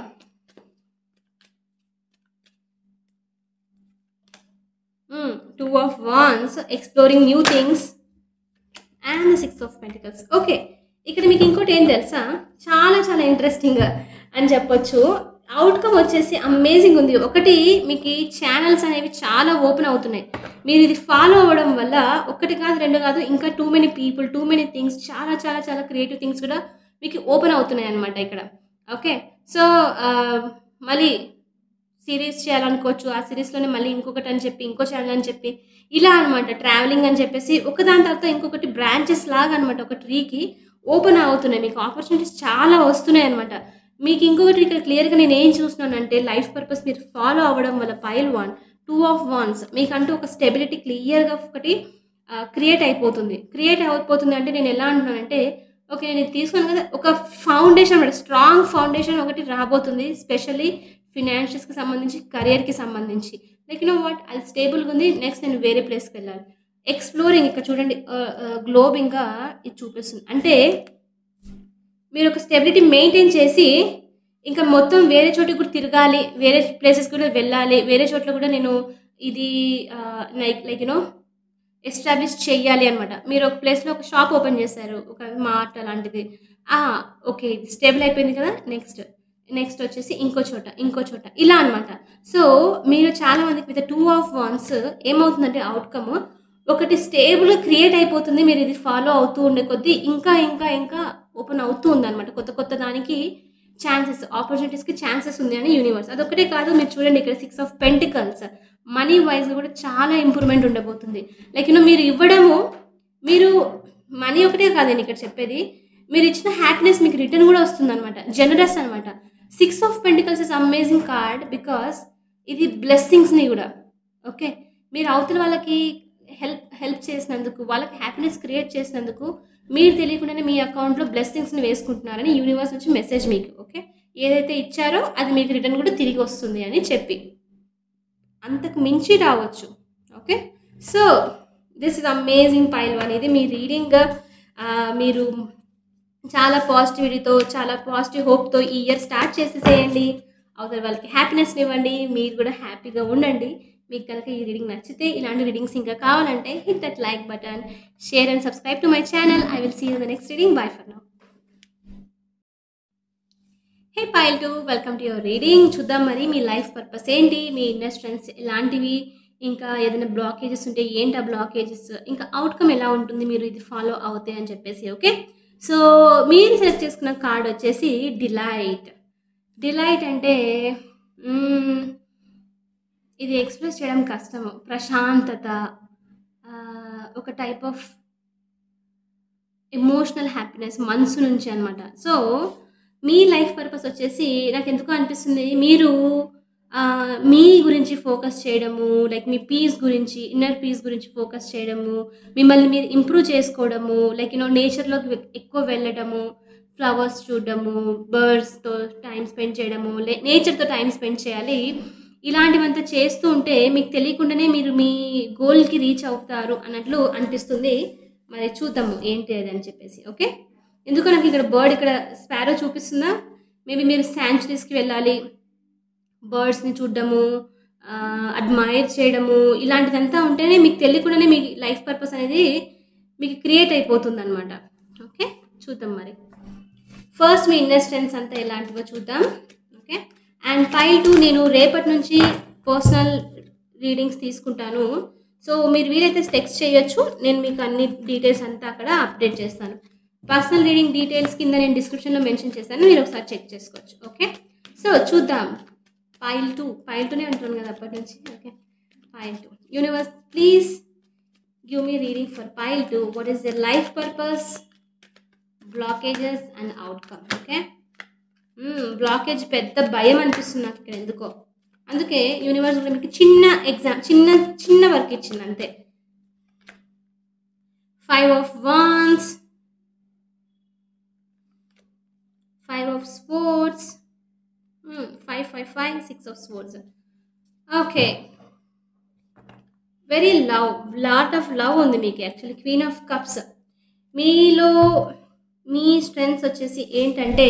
Two of Wands, exploring new things, and the 6 of Pentacles. Okay. ఇక్కడ మీకు ఇంకోటి ఏం తెలుసా? చాలా చాలా ఇంట్రెస్టింగ్ అని చెప్పొచ్చు. అవుట్‌కమ్ వచ్చేసి అమేజింగ్ ఉంది. ఒకటి మీకు ఛానల్స్ అనేవి చాలా ఓపెన్ అవుతున్నాయి. మీరు ఇది ఫాలో అవ్వడం వల్ల ఒకటి కాదు, 2 కాదు, ఇంకా too many people, too many things, చాలా చాలా చాలా క్రియేటివ్ థింగ్స్ కూడా మీకు ఓపెన్ అవుతున్నాయి అన్నమాట ఇక్కడ. ఓకే. సో, మళ్ళీ సీరీస్ చేయాలనుకోవచ్చు. ఆ సీరీస్‌లోనే మళ్ళీ ఇంకొకటి అని చెప్పి, ఇంకో ఛానల్ అని చెప్పి ఇలా అనమాట. ట్రావెలింగ్ అని చెప్పేసి ఒకదాని తర్వాత ఇంకొకటి బ్రాంచెస్ లాగా అనమాట. ఒక ట్రీకి ఓపెన్ అవుతున్నాయి. మీకు ఆపర్చునిటీస్ చాలా వస్తున్నాయి అనమాట. మీకు ఇంకొకటి ఇక్కడ క్లియర్‌గా నేనేం చూస్తున్నానంటే లైఫ్ పర్పస్ మీరు ఫాలో అవ్వడం వల్ల పైల్ 1, 2 ఆఫ్ వాండ్స్ మీకంటూ ఒక స్టెబిలిటీ క్లియర్‌గా ఒకటి క్రియేట్ అయిపోతుంది. క్రియేట్ అయిపోతుంది అంటే నేను ఎలా అంటున్నానంటే ఓకే. నేను ఇది తీసుకున్నాను కదా! ఒక ఫౌండేషన్ అనమాట. స్ట్రాంగ్ ఫౌండేషన్ ఒకటి రాబోతుంది. స్పెషల్లీ ఫినాన్షియల్స్‌కి సంబంధించి, కెరియర్‌కి సంబంధించి. లైక్ వాట్ అది స్టేబుల్‌గా ఉంది. నెక్స్ట్ నేను వేరే ప్లేస్‌కి వెళ్ళాలి. ఎక్స్‌ప్లోరింగ్ ఇక్కడ చూడండి గ్లోబ్ ఇంకా ఇది చూపిస్తుంది. అంటే మీరు ఒక స్టెబిలిటీ మెయింటైన్ చేసి ఇంకా మొత్తం వేరే చోటికి కూడా తిరగాలి. వేరే ప్లేసెస్‌కి కూడా వెళ్ళాలి. వేరే చోట్ల కూడా నేను ఇది లైక్ ఎస్టాబ్లిష్ చెయ్యాలి అనమాట. మీరు ఒక ప్లేస్‌లో ఒక షాప్ ఓపెన్ చేశారు. ఒక మార్ట్ అలాంటిది. ఓకే. ఇది స్టేబుల్ అయిపోయింది కదా! నెక్స్ట్ నెక్స్ట్ వచ్చేసి ఇంకో చోట, ఇంకో చోట ఇలా అనమాట. సో, మీరు చాలా మందికి విత్ 2 ఆఫ్ వాండ్స్ ఏమవుతుందంటే అవుట్‌కమ్ ఒకటి స్టేబుల్‌గా క్రియేట్ అయిపోతుంది. మీరు ఇది ఫాలో అవుతూ ఉండే కొద్దీ ఇంకా, ఇంకా, ఇంకా ఓపెన్ అవుతూ ఉందనమాట. కొత్త, కొత్త దానికి ఛాన్సెస్, ఆపర్చునిటీస్‌కి ఛాన్సెస్ ఉంది అని యూనివర్స్. అదొక్కటే కాదు మీరు చూడండి ఇక్కడ 6 ఆఫ్ పెంటికల్స్ మనీ వైస్‌గా కూడా చాలా ఇంప్రూవ్‌మెంట్ ఉండబోతుంది. లైక్ మీరు ఇవ్వడము, మీరు మనీ ఒకటే కాదు నేను ఇక్కడ చెప్పేది. మీరు ఇచ్చిన హ్యాపీనెస్ మీకు రిటర్న్ కూడా వస్తుందనమాట. జనరస్ అనమాట. 6 of pentacles is amazing card because ఇది బ్లెస్సింగ్స్‌ని కూడా. ఓకే. మీరు అవతల వాళ్ళకి హెల్ప్ చేసినందుకు, వాళ్ళకి హ్యాపీనెస్ క్రియేట్ చేసినందుకు మీరు తెలియకుండానే మీ అకౌంట్‌లో బ్లెస్సింగ్స్‌ని వేసుకుంటున్నారని యూనివర్స్ నుంచి మెసేజ్ మీకు. ఓకే. ఏదైతే ఇచ్చారో అది మీకు రిటర్న్ కూడా తిరిగి వస్తుంది అని చెప్పి. అంతకు మించి రావచ్చు. Okay. So, this is amazing pile 1 ఇది మీ రీడింగ్. మీరు చాలా పాజిటివిటీతో, చాలా పాజిటివ్ హోప్‌తో ఈ ఇయర్ స్టార్ట్ చేసేసేయండి. అవతల వాళ్ళకి హ్యాపీనెస్‌ని ఇవ్వండి. మీరు కూడా హ్యాపీగా ఉండండి. మీకు కనుక ఈ రీడింగ్ నచ్చితే, ఇలాంటి రీడింగ్స్ ఇంకా కావాలంటే hit that like button, share and subscribe to my channel. I will see you in the next reading. Bye for now. Hey pile 2, welcome to your reading. చూద్దాం మరి మీ లైఫ్ పర్పస్ ఏంటి, మీ inner strengths ఎలాంటివి, ఇంకా ఏదైనా blockages ఉంటే ఏంటి ఆ blockages, ఇంకా అవుట్‌కమ్ ఎలా ఉంటుంది మీరు ఇది ఫాలో అవుతే అని చెప్పేసి. ఓకే. సో, మీరు సెలెక్ట్ చేసుకున్న కార్డ్ వచ్చేసి డిలైట్. డిలైట్ అంటే ఇది ఎక్స్‌ప్రెస్ చేయడం కష్టము. ప్రశాంతత, ఒక టైప్ ఆఫ్ ఎమోషనల్ హ్యాపీనెస్ మనసు నుంచి అనమాట. సో, మీ లైఫ్ పర్పస్ వచ్చేసి నాకెందుకో అనిపిస్తుంది మీరు మీ గురించి ఫోకస్ చేయడము, లైక్ మీ పీస్ గురించి, ఇన్నర్ పీస్ గురించి ఫోకస్ చేయడము, మిమ్మల్ని మీరు ఇంప్రూవ్ చేసుకోవడము, లైక్ నేచర్‌లోకి ఎక్కువ వెళ్ళడము, ఫ్లవర్స్ చూడడము, బర్డ్స్‌తో టైమ్ స్పెండ్ చేయడము, నేచర్‌తో టైమ్ స్పెండ్ చేయాలి. ఇలాంటివంతా చేస్తూ ఉంటే మీకు తెలియకుండానే మీరు మీ గోల్‌కి రీచ్ అవుతారు అన్నట్లు అనిపిస్తుంది. మరి చూద్దాము ఏంటి అది అని చెప్పేసి. ఓకే. ఎందుకో నాకు ఇక్కడ బర్డ్, ఇక్కడ స్పారో చూపిస్తుందా? మేబీ మీరు శాంచురీస్‌కి వెళ్ళాలి. బర్డ్స్‌ని చూడడము, అడ్మైర్ చేయడము, ఇలాంటిదంతా ఉంటేనే మీకు తెలియకుండానే మీ లైఫ్ పర్పస్ అనేది మీకు క్రియేట్ అయిపోతుందనమాట. ఓకే. చూద్దాం మరి. ఫస్ట్ మీ ఇన్నర్ స్ట్రెంగ్త్స్ అంతా ఎలాంటివో చూద్దాం. ఓకే. అండ్ పైల్ 2 నేను రేపటి నుంచి పర్సనల్ రీడింగ్స్ తీసుకుంటాను. సో, మీరు వీలైతే టెక్స్ట్ చేయొచ్చు. నేను మీకు అన్ని డీటెయిల్స్ అంతా అక్కడ అప్డేట్ చేస్తాను. పర్సనల్ రీడింగ్ డీటెయిల్స్ కింద నేను డిస్క్రిప్షన్‌లో మెన్షన్ చేశాను. మీరు ఒకసారి చెక్ చేసుకోవచ్చు. ఓకే. సో, చూద్దాం. పైల్ 2నే అంటున్నాను కదా అప్పటి నుంచి. Okay. Pile 2. Universe please give me reading for pile 2. What is there life purpose, blockages and outcome. Okay. Blockage పెద్ద భయం అనిపిస్తుంది నాకు ఇక్కడ ఎందుకో. అందుకే యూనివర్స్ కూడా మీకు చిన్న వర్క్ ఇచ్చింది అంతే. 5 of wands, 5 of sports, 5, 5, 5, 6 of sports. Okay. Very love, lot of love ఉంది మీకు యాక్చువల్లీ. Queen of cups. మీలో మీ స్ట్రెంగ్త్స్ వచ్చేసి ఏంటంటే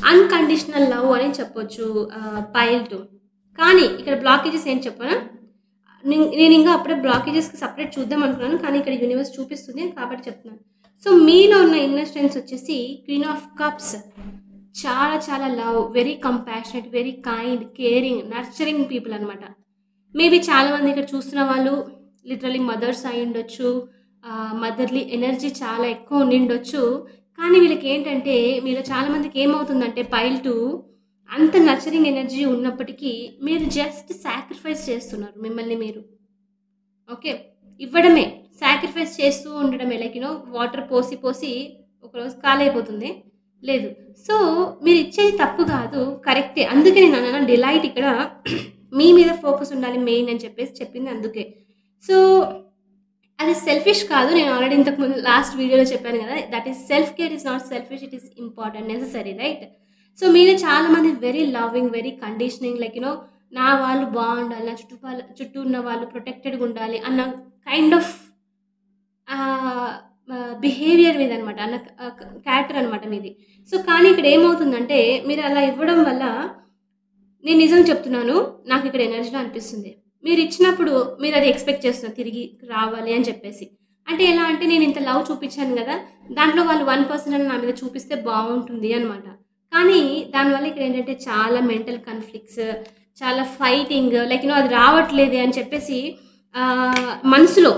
అన్‌కండిషనల్ లవ్ అని చెప్పొచ్చు పైల్ 2. కానీ ఇక్కడ బ్లాకేజెస్ ఏంటి చెప్పనా? నేను ఇంకా అప్పుడే బ్లాకేజెస్‌కి సెపరేట్ చూద్దాం అనుకున్నాను. కానీ ఇక్కడ యూనివర్స్ చూపిస్తుంది కాబట్టి చెప్తున్నాను. సో, మీలో ఉన్న ఇన్నర్ స్ట్రెంగ్త్స్ వచ్చేసి క్వీన్ ఆఫ్ కప్స్. చాలా చాలా love, very compassionate, very kind, caring, nurturing people అనమాట. మేబీ చాలామంది ఇక్కడ చూస్తున్న వాళ్ళు లిటరల్లీ మదర్స్ అయి ఉండొచ్చు. మదర్లీ ఎనర్జీ చాలా ఎక్కువ ఉండిండొచ్చు. కానీ వీళ్ళకి ఏంటంటే మీలో చాలామందికి ఏమవుతుందంటే పైల్ 2 అంత నర్చరింగ్ ఎనర్జీ ఉన్నప్పటికీ మీరు జస్ట్ సాక్రిఫైస్ చేస్తున్నారు మిమ్మల్ని మీరు. ఓకే. ఇవ్వడమే, సాక్రిఫైస్ చేస్తూ ఉండడమే. లైక్ వాటర్ పోసి ఒకరోజు కాలైపోతుంది. లేదు. సో, మీరు ఇచ్చేది తప్పు కాదు, కరెక్టే. అందుకే నేను అన్నాను డిలైట్ ఇక్కడ మీ మీద ఫోకస్ ఉండాలి మెయిన్ అని చెప్పేసి చెప్పింది అందుకే. సో, అది సెల్ఫిష్ కాదు. నేను ఆల్రెడీ ఇంతకుముందు లాస్ట్ వీడియోలో చెప్పాను కదా, that is self care is not selfish, it is important, necessary, right? So, మీలో చాలామంది very loving, very conditioning, like నా వాళ్ళు బాగుండాలి, నా చుట్టూ ఉన్న వాళ్ళు ప్రొటెక్టెడ్గా ఉండాలి అన్న కైండ్ ఆఫ్ బిహేవియర్ మీద అనమాట, అన్న క్యారెక్టర్ అనమాట మీది. సో, కానీ ఇక్కడ ఏమవుతుందంటే మీరు అలా ఇవ్వడం వల్ల నేను నిజం చెప్తున్నాను, నాకు ఇక్కడ ఎనర్జీలో అనిపిస్తుంది. మీరు ఇచ్చినప్పుడు మీరు అది ఎక్స్పెక్ట్ చేస్తున్నారు తిరిగి రావాలి అని చెప్పేసి. అంటే ఎలా అంటే నేను ఇంత లవ్ చూపించాను కదా, దాంట్లో వాళ్ళు 1% నా మీద చూపిస్తే బాగుంటుంది అనమాట. కానీ దానివల్ల ఇక్కడ ఏంటంటే చాలా మెంటల్ కాన్‌ఫ్లిక్ట్స్, చాలా ఫైటింగ్ లైక్ అది రావట్లేదే అని చెప్పేసి మనసులో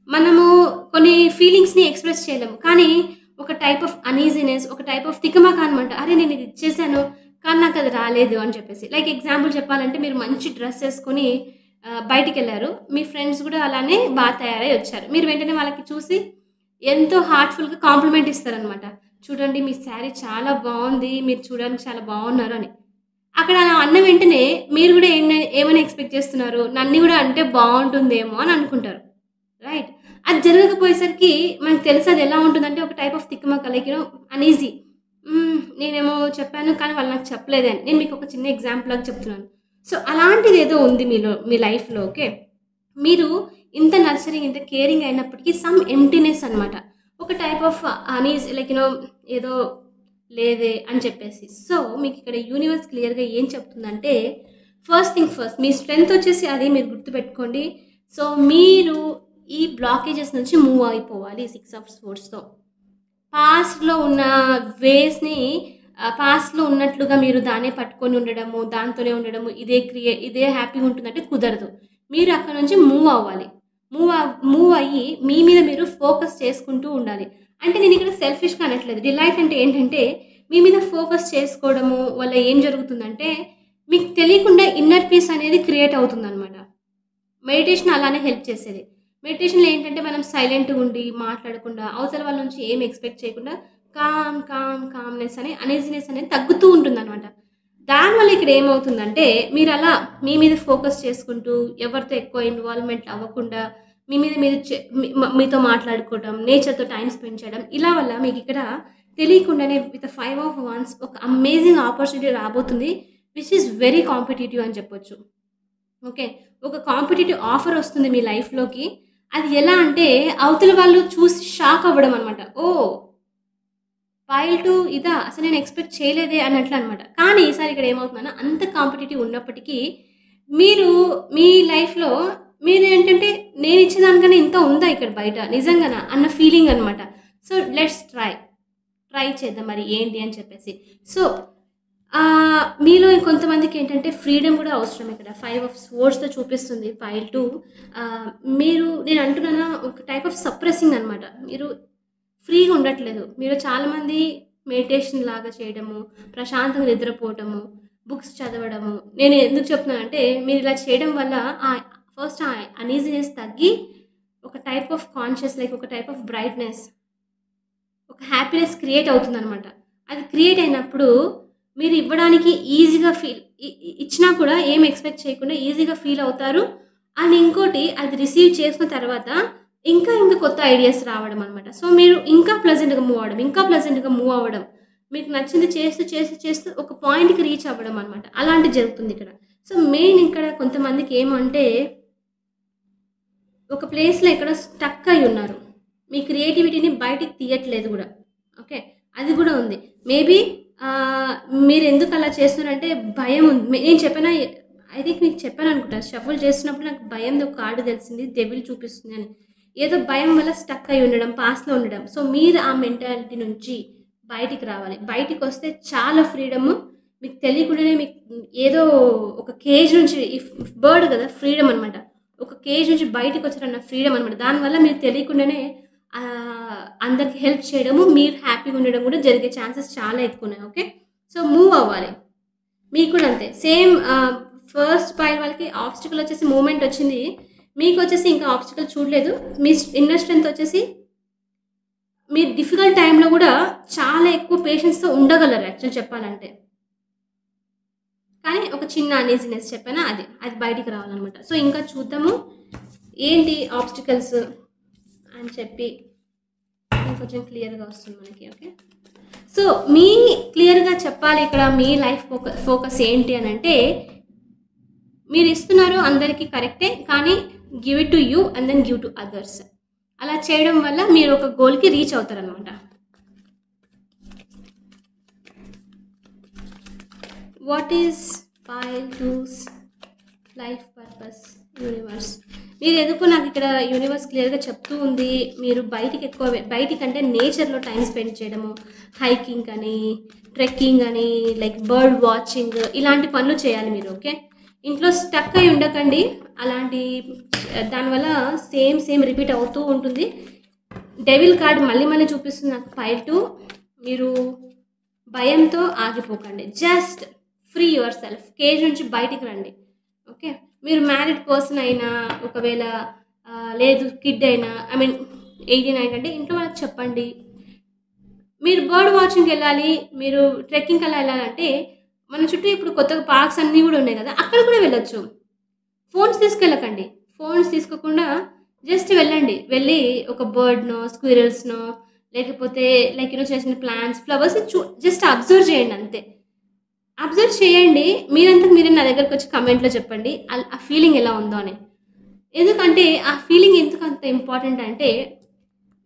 మనము కొన్ని ఫీలింగ్స్‌ని ఎక్స్‌ప్రెస్ చేయలేము. కానీ ఒక టైప్ ఆఫ్ అనీజీనెస్, ఒక టైప్ ఆఫ్ తికమక అనమాట. అరే! నేను ఇది ఇచ్చేసాను. కానీ నాకది రాలేదు అని చెప్పేసి. లైక్ ఎగ్జాంపుల్ చెప్పాలంటే మీరు మంచి డ్రెస్ ఏసుకొని బయటికెళ్లారు. మీ ఫ్రెండ్స్ గూడా అలానే తయారై వచ్చారు. మీరు వెంటనే వాళ్ళకి చూసి ఎంతో హార్ట్‌ఫుల్‌గా కాంప్లిమెంట్ ఇస్తారనమాట. చూడండి మీ శారీ చాలా బావుంది. మీరు చూడడానికి చాలా బావున్నారు అని. అక్కడ అలా అన్న వెంటనే మీరు గూడా ఏమని ఎక్స్‌పెక్ట్ చేస్తున్నారు? నన్ను గూడా అంటే బావుంటుందేమో అని అనుకుంటారు. రైట్. అది జరగకపోయేసరికి మనకు తెలుసు అది ఎలా ఉంటుందంటే ఒక టైప్ ఆఫ్ తిక్కమక్క లైక్ అనీజీ. నేనేమో చెప్పాను కానీ వాళ్ళు నాకు చెప్పలేదే అని. నేను మీకు ఒక చిన్న ఎగ్జాంపుల్ లాగా చెప్తున్నాను. సో, అలాంటిదేదో ఉంది మీలో మీ లైఫ్‌లో ఓకే. మీరు ఇంత నర్చరింగ్, ఇంత కేరింగ్ అయినప్పటికీ సమ్ ఎంప్టీనెస్ అనమాట. ఒక టైప్ ఆఫ్ అనీజ్ లైక్ ఏదో లేదే అని చెప్పేసి. సో, మీకిక్కడ యూనివర్స్ క్లియర్‌గా ఏం చెప్తుందంటే ఫస్ట్ థింగ్ ఫస్ట్ మీ స్ట్రెంగ్త్ వచ్చేసి అది మీరు గుర్తుపెట్టుకోండి. సో, మీరు ఈ బ్లాకేజెస్ నుంచి మూవ్ అయిపోవాలి 6 ఆఫ్ స్వోర్డ్స్‌తో. పాస్ట్‌లో ఉన్న వేస్‌ని పాస్ట్‌లో ఉన్నట్లుగా మీరు దాన్నే పట్టుకొని ఉండడము, దాంతోనే ఉండడము, ఇదే హ్యాపీగా ఉంటుందంటే కుదరదు. మీరు అక్కడి నుంచి మూవ్ అవ్వాలి. మూవ్ అయ్యి మీ మీద మీరు ఫోకస్ చేసుకుంటూ ఉండాలి. అంటే నేనిక్కడ సెల్ఫిష్‌గా అనట్లేదు. డిలైట్ అంటే ఏంటంటే మీ మీద ఫోకస్ చేసుకోవడము వల్ల ఏం జరుగుతుందంటే మీకు తెలియకుండా ఇన్నర్ పీస్ అనేది క్రియేట్ అవుతుందనమాట. మెడిటేషన్ అలానే హెల్ప్ చేసేది. మెడిటేషన్‌లో ఏంటంటే మనం సైలెంట్‌గా ఉండి, మాట్లాడకుండా, అవతల వాళ్ళ నుంచి ఏమి ఎక్స్‌పెక్ట్ చేయకుండా కామ్‌నెస్ అని అనీజీనెస్ అనేది తగ్గుతూ ఉంటుందనమాట. దానివల్ల ఇక్కడ ఏమవుతుందంటే మీరలా మీ మీద ఫోకస్ చేసుకుంటూ, ఎవరితో ఎక్కువ ఇన్వాల్వ్‌మెంట్ అవ్వకుండా, మీ మీద మీరు మీతో మాట్లాడుకోవడం, నేచర్‌తో టైమ్ స్పెండ్ చేయడం, ఇలా వల్ల మీకిక్కడ తెలియకుండానే విత్ 5 ఆఫ్ వాండ్స్ ఒక అమేజింగ్ ఆపర్చునిటీ రాబోతుంది. విచ్ ఈస్ వెరీ కాంపిటీటివ్ అని చెప్పొచ్చు. ఓకే. ఒక కాంపిటీటివ్ ఆఫర్ వస్తుంది మీ లైఫ్‌లోకి. అది ఎలా అంటే అవతల వాళ్ళు చూసి షాక్ అవ్వడం అనమాట. ఓహ్! ఫైల్ 2 ఇదా? అసలు నేను ఎక్స్‌పెక్ట్ చేయలేదే అన్నట్లు అనమాట. కానీ ఈసారి ఇక్కడ ఏమవుతుందన్నా అంత కాంపిటీటివ్ ఉన్నప్పటికీ మీరు మీ లైఫ్‌లో మీరేంటంటే నేనిచ్చే దానికన్నా ఇంకా ఉందా ఇక్కడ బయట నిజంగానా? అన్న ఫీలింగ్ అనమాట. సో, లెట్స్ ట్రై చేద్దాం మరి ఏంటి అని చెప్పేసి. సో, మీలో కొంతమందికేంటంటే ఫ్రీడమ్ గూడా అవసరం ఇక్కడ. 5 ఆఫ్ స్వోర్డ్స్‌తో చూపిస్తుంది ఫైల్ 2. మీరు నేను అంటున్నానా ఒక టైప్ ఆఫ్ సప్రెసింగ్ అనమాట. మీరు ఫ్రీగా ఉండట్లేదు. మీరు చాలామంది మెడిటేషన్ లాగా చేయడము, ప్రశాంతంగా నిద్రపోవటము, బుక్స్ చదవడము. నేను ఎందుకు చెప్తున్నానంటే మీరిలా చేయడం వల్ల ఫస్ట్ అనీజీనెస్ తగ్గి ఒక టైప్ ఆఫ్ కాన్షియస్ లైక్ ఒక టైప్ ఆఫ్ బ్రైట్‌నెస్, ఒక హ్యాపీనెస్ క్రియేట్ అవుతుందనమాట. అది క్రియేట్ అయినప్పుడు మీరు ఇవ్వడానికి ఈజీగా ఇచ్చినా కూడా ఏమి ఎక్స్‌పెక్ట్ చేయకుండా ఈజీగా ఫీల్ అవుతారు. అండ్ ఇంకోటి అది రిసీవ్ చేసుకున్న తర్వాత ఇంకా కొత్త ఐడియాస్ రావడం అనమాట. సో, మీరు ఇంకా ప్లెజెంట్‌గా మూవ్ అవ్వడం. మీకు నచ్చింది చేస్తూ ఒక పాయింట్‌కి రీచ్ అవ్వడం అనమాట. అలాంటిది జరుగుతుందిక్కడ. సో, మెయిన్ ఇక్కడ కొంతమందికి ఏమంటే ఒక ప్లేస్‌లో ఎక్కడో స్టక్ అయ్యి ఉన్నారు. మీ క్రియేటివిటీని బయటికి తీయట్లేదు గూడా. ఓకే. అది గూడా ఉంది. మేబీ మీరెందుకు అలా చేస్తున్నారంటే భయం ఉంది. నేను చెప్పానా ఐ థింక్ మీకు చెప్పాననుకుంటా. షఫుల్ చేస్తున్నప్పుడు నాకు భయంది ఒక కార్డ్ తెలిసింది. డెవిల్ చూపిస్తుంది అని. ఏదో భయం వల్ల స్టక్ అయ్యి ఉండడం, పాస్‌లో ఉండడం. సో, మీరు ఆ మెంటాలిటీ నుంచి బయటికి రావాలి. బయటికొస్తే చాలా ఫ్రీడము. మీకు తెలియకుండానే మీకు ఏదో ఒక కేజ్ నుంచి బర్డ్ కదా! ఫ్రీడమ్ అనమాట. ఒక కేజ్ నుంచి బయటికొచ్చారన్న ఫ్రీడమ్ అనమాట. దానివల్ల మీకు తెలియకుండానే అందరికి హెల్ప్ చేయడము, మీరు హ్యాపీగా ఉండడం కూడా జరిగే ఛాన్సెస్ చాలా ఎక్కువున్నాయి. ఓకే. సో, మూవ్ అవ్వాలి. మీకు కూడా అంతే. సేమ్ ఫస్ట్ పైల్ వాళ్ళకి ఆబ్స్టికల్ వచ్చేసి మూవ్‌మెంట్ వచ్చింది. మీకొచ్చేసి ఇంకా ఆబ్స్టికల్ చూడలేదు. మీ ఇన్నర్ స్ట్రెంగ్త్ వచ్చేసి మీరు డిఫికల్ట్ టైమ్‌లో కూడా చాలా ఎక్కువ పేషెన్స్‌తో ఉండగలరు యాక్చువల్ చెప్పాలంటే. కానీ ఒక చిన్న అనీజీనెస్ చెప్పానా అది బయటికి రావాలనమాట. సో, ఇంకా చూద్దాము ఏంటి ఆబ్స్టికల్స్ అని చెప్పి ఇంకొంచెం క్లియర్‌గా వస్తుంది మనకి. ఓకే. సో, క్లియర్‌గా చెప్పాలి ఇక్కడ మీ లైఫ్ ఫోకస్ ఏంటి అనంటే మీరు ఇస్తున్నారు అందరికీ కరెక్టే. కానీ give it to you and then give to others. అలా చేయడం వల్ల మీరు ఒక గోల్‌కి రీచ్ అవుతారనమాట. What is pile 2's life purpose universe? మీరు ఎందుకో నాకు ఇక్కడ యూనివర్స్ క్లియర్‌గా చెప్తూ ఉంది. మీరు బయటికంటే నేచర్‌లో టైమ్ స్పెండ్ చేయడము, హైకింగ్ అని, ట్రెక్కింగ్ అని, లైక్ బర్డ్ వాచింగ్ ఇలాంటి పనులు చేయాలి మీరు. ఓకే. ఇంట్లో స్టక్ అయి ఉండకండి. అలాంటి దానివల్ల సేమ్ రిపీట్ అవుతూ ఉంటుంది. డెవిల్ కార్డ్ మళ్ళీ మళ్ళీ చూపిస్తుంది నాకు పైల్ 2. మీరు భయంతో ఆగిపోకండి. Just free yourself. Cage నుంచి బయటికి రండి. ఓకే. మీరు మ్యారీడ్ పర్సన్ అయినా, ఒకవేళ లేదు కిడ్ అయినా, ఐ మీన్ 18 అంటే ఇంట్లో వాళ్ళకి చెప్పండి. మీరు బర్డ్ వాచింగ్‌కి వెళ్ళాలి, మీరు ట్రెక్కింగ్‌కి అలా వెళ్ళాలంటే మన చుట్టూ ఇప్పుడు కొత్తగా పార్క్స్ అన్నీ కూడా ఉన్నాయి కదా! అక్కడ కూడా వెళ్ళొచ్చు. ఫోన్స్ తీసుకెళ్ళకండి. ఫోన్స్ తీసుకోకుండా జస్ట్ వెళ్ళండి. వెళ్ళి ఒక బర్డ్‌నో, స్క్విరల్స్‌నో లేకపోతే లైక్ చిన్న చిన్న ప్లాంట్స్, ఫ్లవర్స్ జస్ట్ అబ్జర్వ్ చేయండి అంతే. అబ్జర్వ్ చేయండి. మీరంతకు మీరే నా దగ్గరకొచ్చి కామెంట్‌లో చెప్పండి. ఆ ఫీలింగ్ ఎలా ఉందో అని. ఎందుకంటే ఆ ఫీలింగ్ ఎందుకంత ఇంపార్టెంట్ అంటే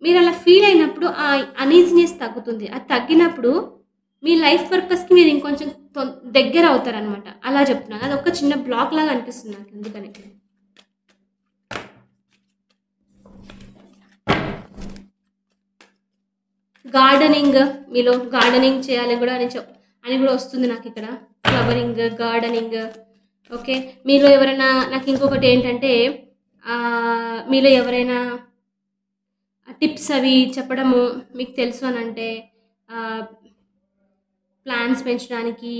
మీరలా ఫీల్ అయినప్పుడు ఆ అనీజీనెస్ తగ్గుతుంది. అది తగ్గినప్పుడు మీ లైఫ్ పర్పస్‌కి మీరు ఇంకొంచెం దగ్గర అవుతారనమాట. అలా చెప్తున్నాను. అదొక చిన్న బ్లాక్ లాగా అనిపిస్తుంది నాకు అందుకని. గార్డెనింగ్, మీలో గార్డెనింగ్ చేయాలి కూడా అని కూడా వస్తుంది నాకిక్కడ. Flowering, gardening. ఓకే. మీలో ఎవరైనా నాకు ఇంకొకటి ఏంటంటే మీలో ఎవరైనా టిప్స్ అవి చెప్పడము మీకు తెలుసు అనంటే ప్లాంట్స్ పెంచడానికి,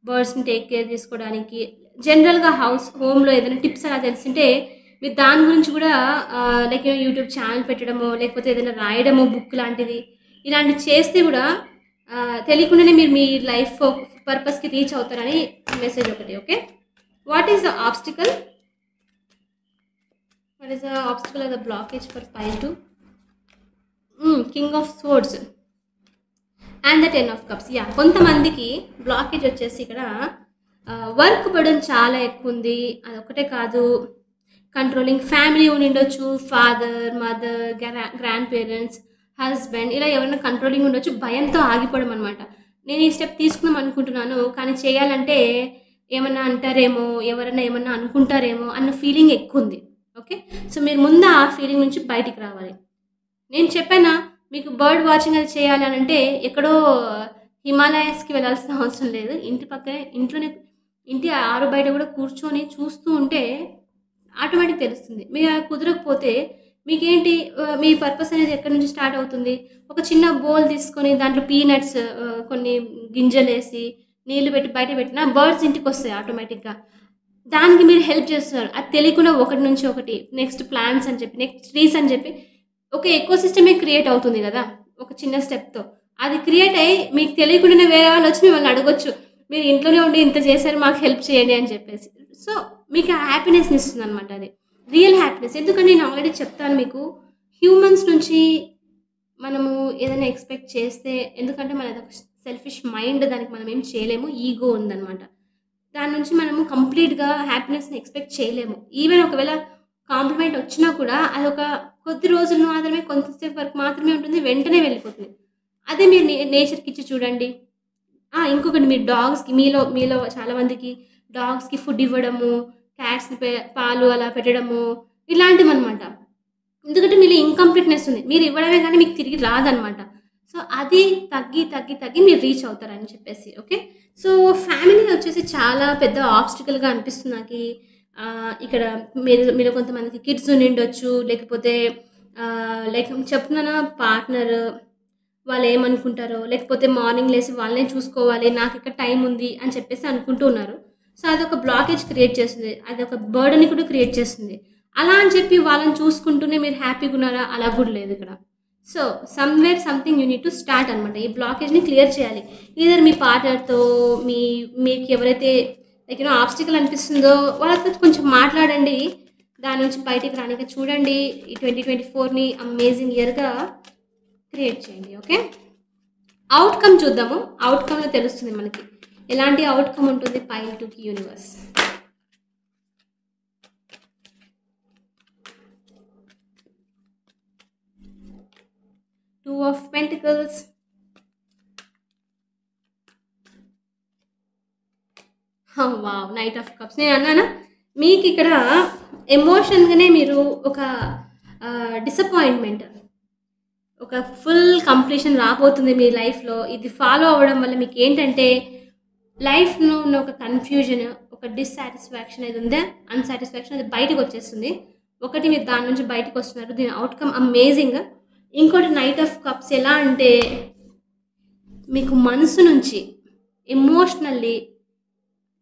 బర్డ్స్‌ని టేక్ కేర్ తీసుకోవడానికి, జనరల్‌గా హోమ్‌లో ఏదైనా టిప్స్ అలా తెలిసుంటే మీరు దాని గురించి కూడా లైక్ యూట్యూబ్ ఛానల్ పెట్టడమో, లేకపోతే ఏదైనా రాయడమో బుక్ లాంటిది, ఇలాంటివి చేస్తే కూడా తెలియకుండానే మీరు మీ లైఫ్ పర్పస్‌కి రీచ్ అవుతారని మెసేజ్ ఒకటి. Okay. What is the obstacle? What is the obstacle or the blockage for pile 2? King of swords and the 10 of cups. Yeah, కొంతమందికి బ్లాకేజ్ వచ్చేసి ఇక్కడ వర్క్ బర్డెన్ చాలా ఎక్కువ ఉంది. అదొక్కటే కాదు, కంట్రోలింగ్ ఫ్యామిలీ ఉండిండొచ్చు. Father, mother, grandparents, husband ఇలా ఎవరైనా కంట్రోలింగ్ ఉండొచ్చు. భయంతో ఆగిపోవడం అనమాట. నేను ఈ స్టెప్ తీసుకుందాం అనుకుంటున్నాను, కానీ చేయాలంటే ఏమన్నా అంటారేమో, ఎవరైనా ఏమన్నా అనుకుంటారేమో అన్న ఫీలింగ్ ఎక్కువ ఉంది. ఓకే. సో మీరు ముందు ఆ ఫీలింగ్ నుంచి బయటికి రావాలి. నేను చెప్పానా మీకు బర్డ్ వాచింగ్ అది చేయాలి అని అంటే ఎక్కడో హిమాలయాస్‌కి వెళ్ళాల్సిన అవసరం లేదు. ఇంటి పక్కనే ఇంట్లోనే ఇంటి ఆరు బయట కూడా కూర్చొని చూస్తూ ఉంటే ఆటోమేటిక్ తెలుస్తుంది. మీరు అలా కుదరకపోతే మీకేంటి మీ పర్పస్ అనేది ఎక్కడి నుంచి స్టార్ట్ అవుతుంది? ఒక చిన్న బౌల్ తీసుకొని దాంట్లో పీనట్స్ కొన్ని గింజలేసి, నీళ్లు పెట్టి బయట పెట్టినా బర్డ్స్ ఇంటికొస్తాయి ఆటోమేటిక్‌గా. దానికి మీరు హెల్ప్ చేస్తున్నారు. అది తెలియకుండా ఒకటి నుంచి ఒకటి, నెక్స్ట్ ప్లాంట్స్ అని చెప్పి, నెక్స్ట్ ట్రీస్ అని చెప్పి ఒక ఎకోసిస్టమే క్రియేట్ అవుతుంది గదా! ఒక చిన్న స్టెప్‌తో. అది క్రియేట్ అయ్యి మీకు తెలియకుండానే వేరే వాళ్ళొచ్చి మిమ్మల్ని అడగొచ్చు. మీరు ఇంట్లోనే ఉండి ఇంత చేశారు మాకు హెల్ప్ చేయండి అని చెప్పేసి. సో, మీకు ఆ హ్యాపీనెస్‌ని ఇస్తుందనమాట అది. Real happiness. ఎందుకంటే నేను ఆల్రెడీ చెప్తాను మీకు. హ్యూమన్స్ నుంచి మనము ఏదైనా ఎక్స్‌పెక్ట్ చేస్తే, ఎందుకంటే మనదొక సెల్ఫిష్ మైండ్, దానికి మనం ఏం చేయలేము. ఈగో ఉందనమాట. దాని నుంచి మనము కంప్లీట్‌గా హ్యాపీనెస్‌ని ఎక్స్‌పెక్ట్ చేయలేము. ఈవెన్ ఒకవేళ కాంప్లిమెంట్ వచ్చినా కూడా అదొక కొద్ది రోజులు మాత్రమే, కొంతసేపు వరకు మాత్రమే ఉంటుంది. వెంటనే వెళ్ళిపోతుంది. అదే మీరు నేచర్‌కి ఇచ్చి చూడండి. ఇంకొకటి, మీరు డాగ్స్‌కి మీలో మీలో చాలామందికి డాగ్స్‌కి ఫుడ్ ఇవ్వడము, క్యాట్స్‌ని పాలు అలా పెట్టడము ఇలాంటివన్నమాట. ఎందుకంటే మీలో ఇన్‌కంప్లీట్‌నెస్ ఉంది. మీరు ఇవ్వడమే గానీ మీకు తిరిగి రాదనమాట. సో, అది తగ్గి మీరు రీచ్ అవుతారని చెప్పేసి. ఓకే. సో, ఫ్యామిలీ వచ్చేసి చాలా పెద్ద ఆబ్స్టికల్‌గా అనిపిస్తుంది నాకీ. ఇక్కడ మీలో కొంతమందికి కిడ్స్ ఉండిండొచ్చు. లేకపోతే లైక్ చెప్తున్నానా, పార్ట్నర్ వాళ్ళేమనుకుంటారో, లేకపోతే మార్నింగ్ లేసి వాళ్ళనే చూసుకోవాలి, నాకిక్కడ టైం ఉంది అని చెప్పేసి అనుకుంటూ ఉన్నారు. సో, అదొక బ్లాకేజ్ క్రియేట్ చేస్తుంది. అదొక బర్డెన్‌ని కూడా క్రియేట్ చేస్తుంది. అలా అని చెప్పి వాళ్ళని చూసుకుంటూనే మీరు హ్యాపీగున్నారా? అలా కూడా లేదు ఇక్కడ. So, somewhere something you need to start అనమాట. ఈ బ్లాకేజ్‌ని క్లియర్ చేయాలి. ఈదర్ మీ పార్ట్నర్‌తో, మీకు ఎవరైతే లైక్ ఆబ్స్టికల్ అనిపిస్తుందో వాళ్ళతో కొంచెం మాట్లాడండి. దాని నుంచి బయటికి రానీకి చూడండి. ఈ 2024ని అమేజింగ్ ఇయర్‌గా క్రియేట్ చేయండి. ఓకే. అవుట్‌కమ్ చూద్దాము. అవుట్‌కమ్‌లో తెలుస్తుంది మనకి. ఎలాంటి అవుట్‌కమ్ ఉంటుంది పైల్ 2కి universe. 2 of pentacles. Wow! Knight of cups. నేను అన్నానా మీకిక్కడ ఎమోషన్‌గానే మీరు ఒక డిసప్పాయింట్‌మెంట్, ఒక ఫుల్ కంప్లీషన్ రాబోతుంది మీ లైఫ్‌లో. ఇది ఫాలో అవ్వడం వల్ల మీకేంటంటే లైఫ్‌లో ఉన్న ఒక కన్‌ఫ్యూజన్, ఒక డిస్‌సాటిస్‌ఫాక్షన్ ఏది ఉందా, అన్‌సాటిస్‌ఫాక్షన్ అది బయటకొచ్చేస్తుంది. ఒకటి మీరు దాని నుంచి బయటకొస్తున్నారు. దీని ఔట్‌కమ్ అమేజింగ్. ఇంకోటి నైట్ ఆఫ్ కప్స్ ఎలా అంటే మీకు మనసు నుంచి ఎమోషనల్లీ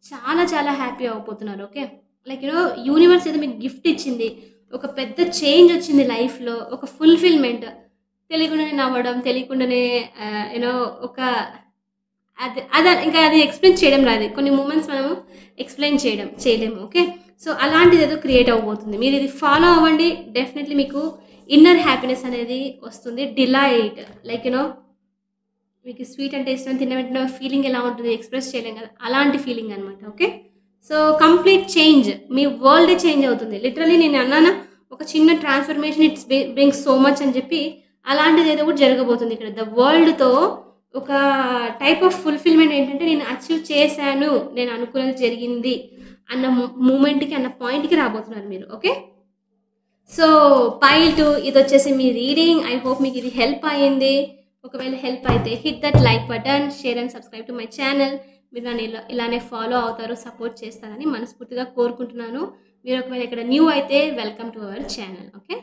చాలా చాలా హ్యాపీ అవ్వబోతున్నారు. ఓకే. లైక్ యూనివర్స్ ఏదో మీకు గిఫ్ట్ ఇచ్చింది. ఒక పెద్ద చేంజ్ వచ్చింది లైఫ్‌లో. ఒక ఫుల్‌ఫిల్‌మెంట్. తెలియకుండానే నవ్వడం, తెలియకుండానే ఒక ఇంకా అది ఎక్స్‌ప్లెయిన్ చేయడం రాదు. కొన్ని మూమెంట్స్ మనము ఎక్స్‌ప్లెయిన్ చేయలేము. ఓకే. సో, అలాంటిదేదో క్రియేట్ అవ్వబోతుంది. మీరు ఇది ఫాలో అవ్వండి. డెఫినెట్‌లీ మీకు ఇన్నర్ హ్యాపీనెస్ అనేది వస్తుంది. డిలైట్ లైక్ మీకు స్వీట్ అంటే ఇష్టం, తిన్న వెంటనే ఫీలింగ్ ఎలా ఉంటుంది ఎక్స్‌ప్రెస్ చేయలేం కదా! అలాంటి ఫీలింగ్ అనమాట. ఓకే. So, complete change. మీ వరల్డే చేంజ్ అవుతుంది. లిటరల్లీ నేను అన్నానా ఒక చిన్న transformation it's brings so much అని చెప్పి అలాంటిదేదో కూడా జరగబోతుంది ఇక్కడ. ద వరల్డ్‌తో ఒక టైప్ ఆఫ్ ఫుల్‌ఫిల్‌మెంట్ ఏంటంటే నేను అచీవ్ చేశాను. నేను అనుకున్నది జరిగింది అన్న మూమెంట్‌కి, అన్న పాయింట్‌కి రాబోతున్నారు మీరు. ఓకే. సో, పైల్ 2 ఇదొచ్చేసి మీ రీడింగ్. ఐ హోప్ మీకు ఇది హెల్ప్ అయ్యింది. ఒకవేళ హెల్ప్ అయితే hit that like button, share and subscribe to my channel. మీరు నన్ను ఇలానే ఫాలో అవుతారు, సపోర్ట్ చేస్తారని మనస్ఫూర్తిగా కోరుకుంటున్నాను. మీరు ఒకవేళ ఇక్కడ న్యూ అయితే welcome to our channel. Okay.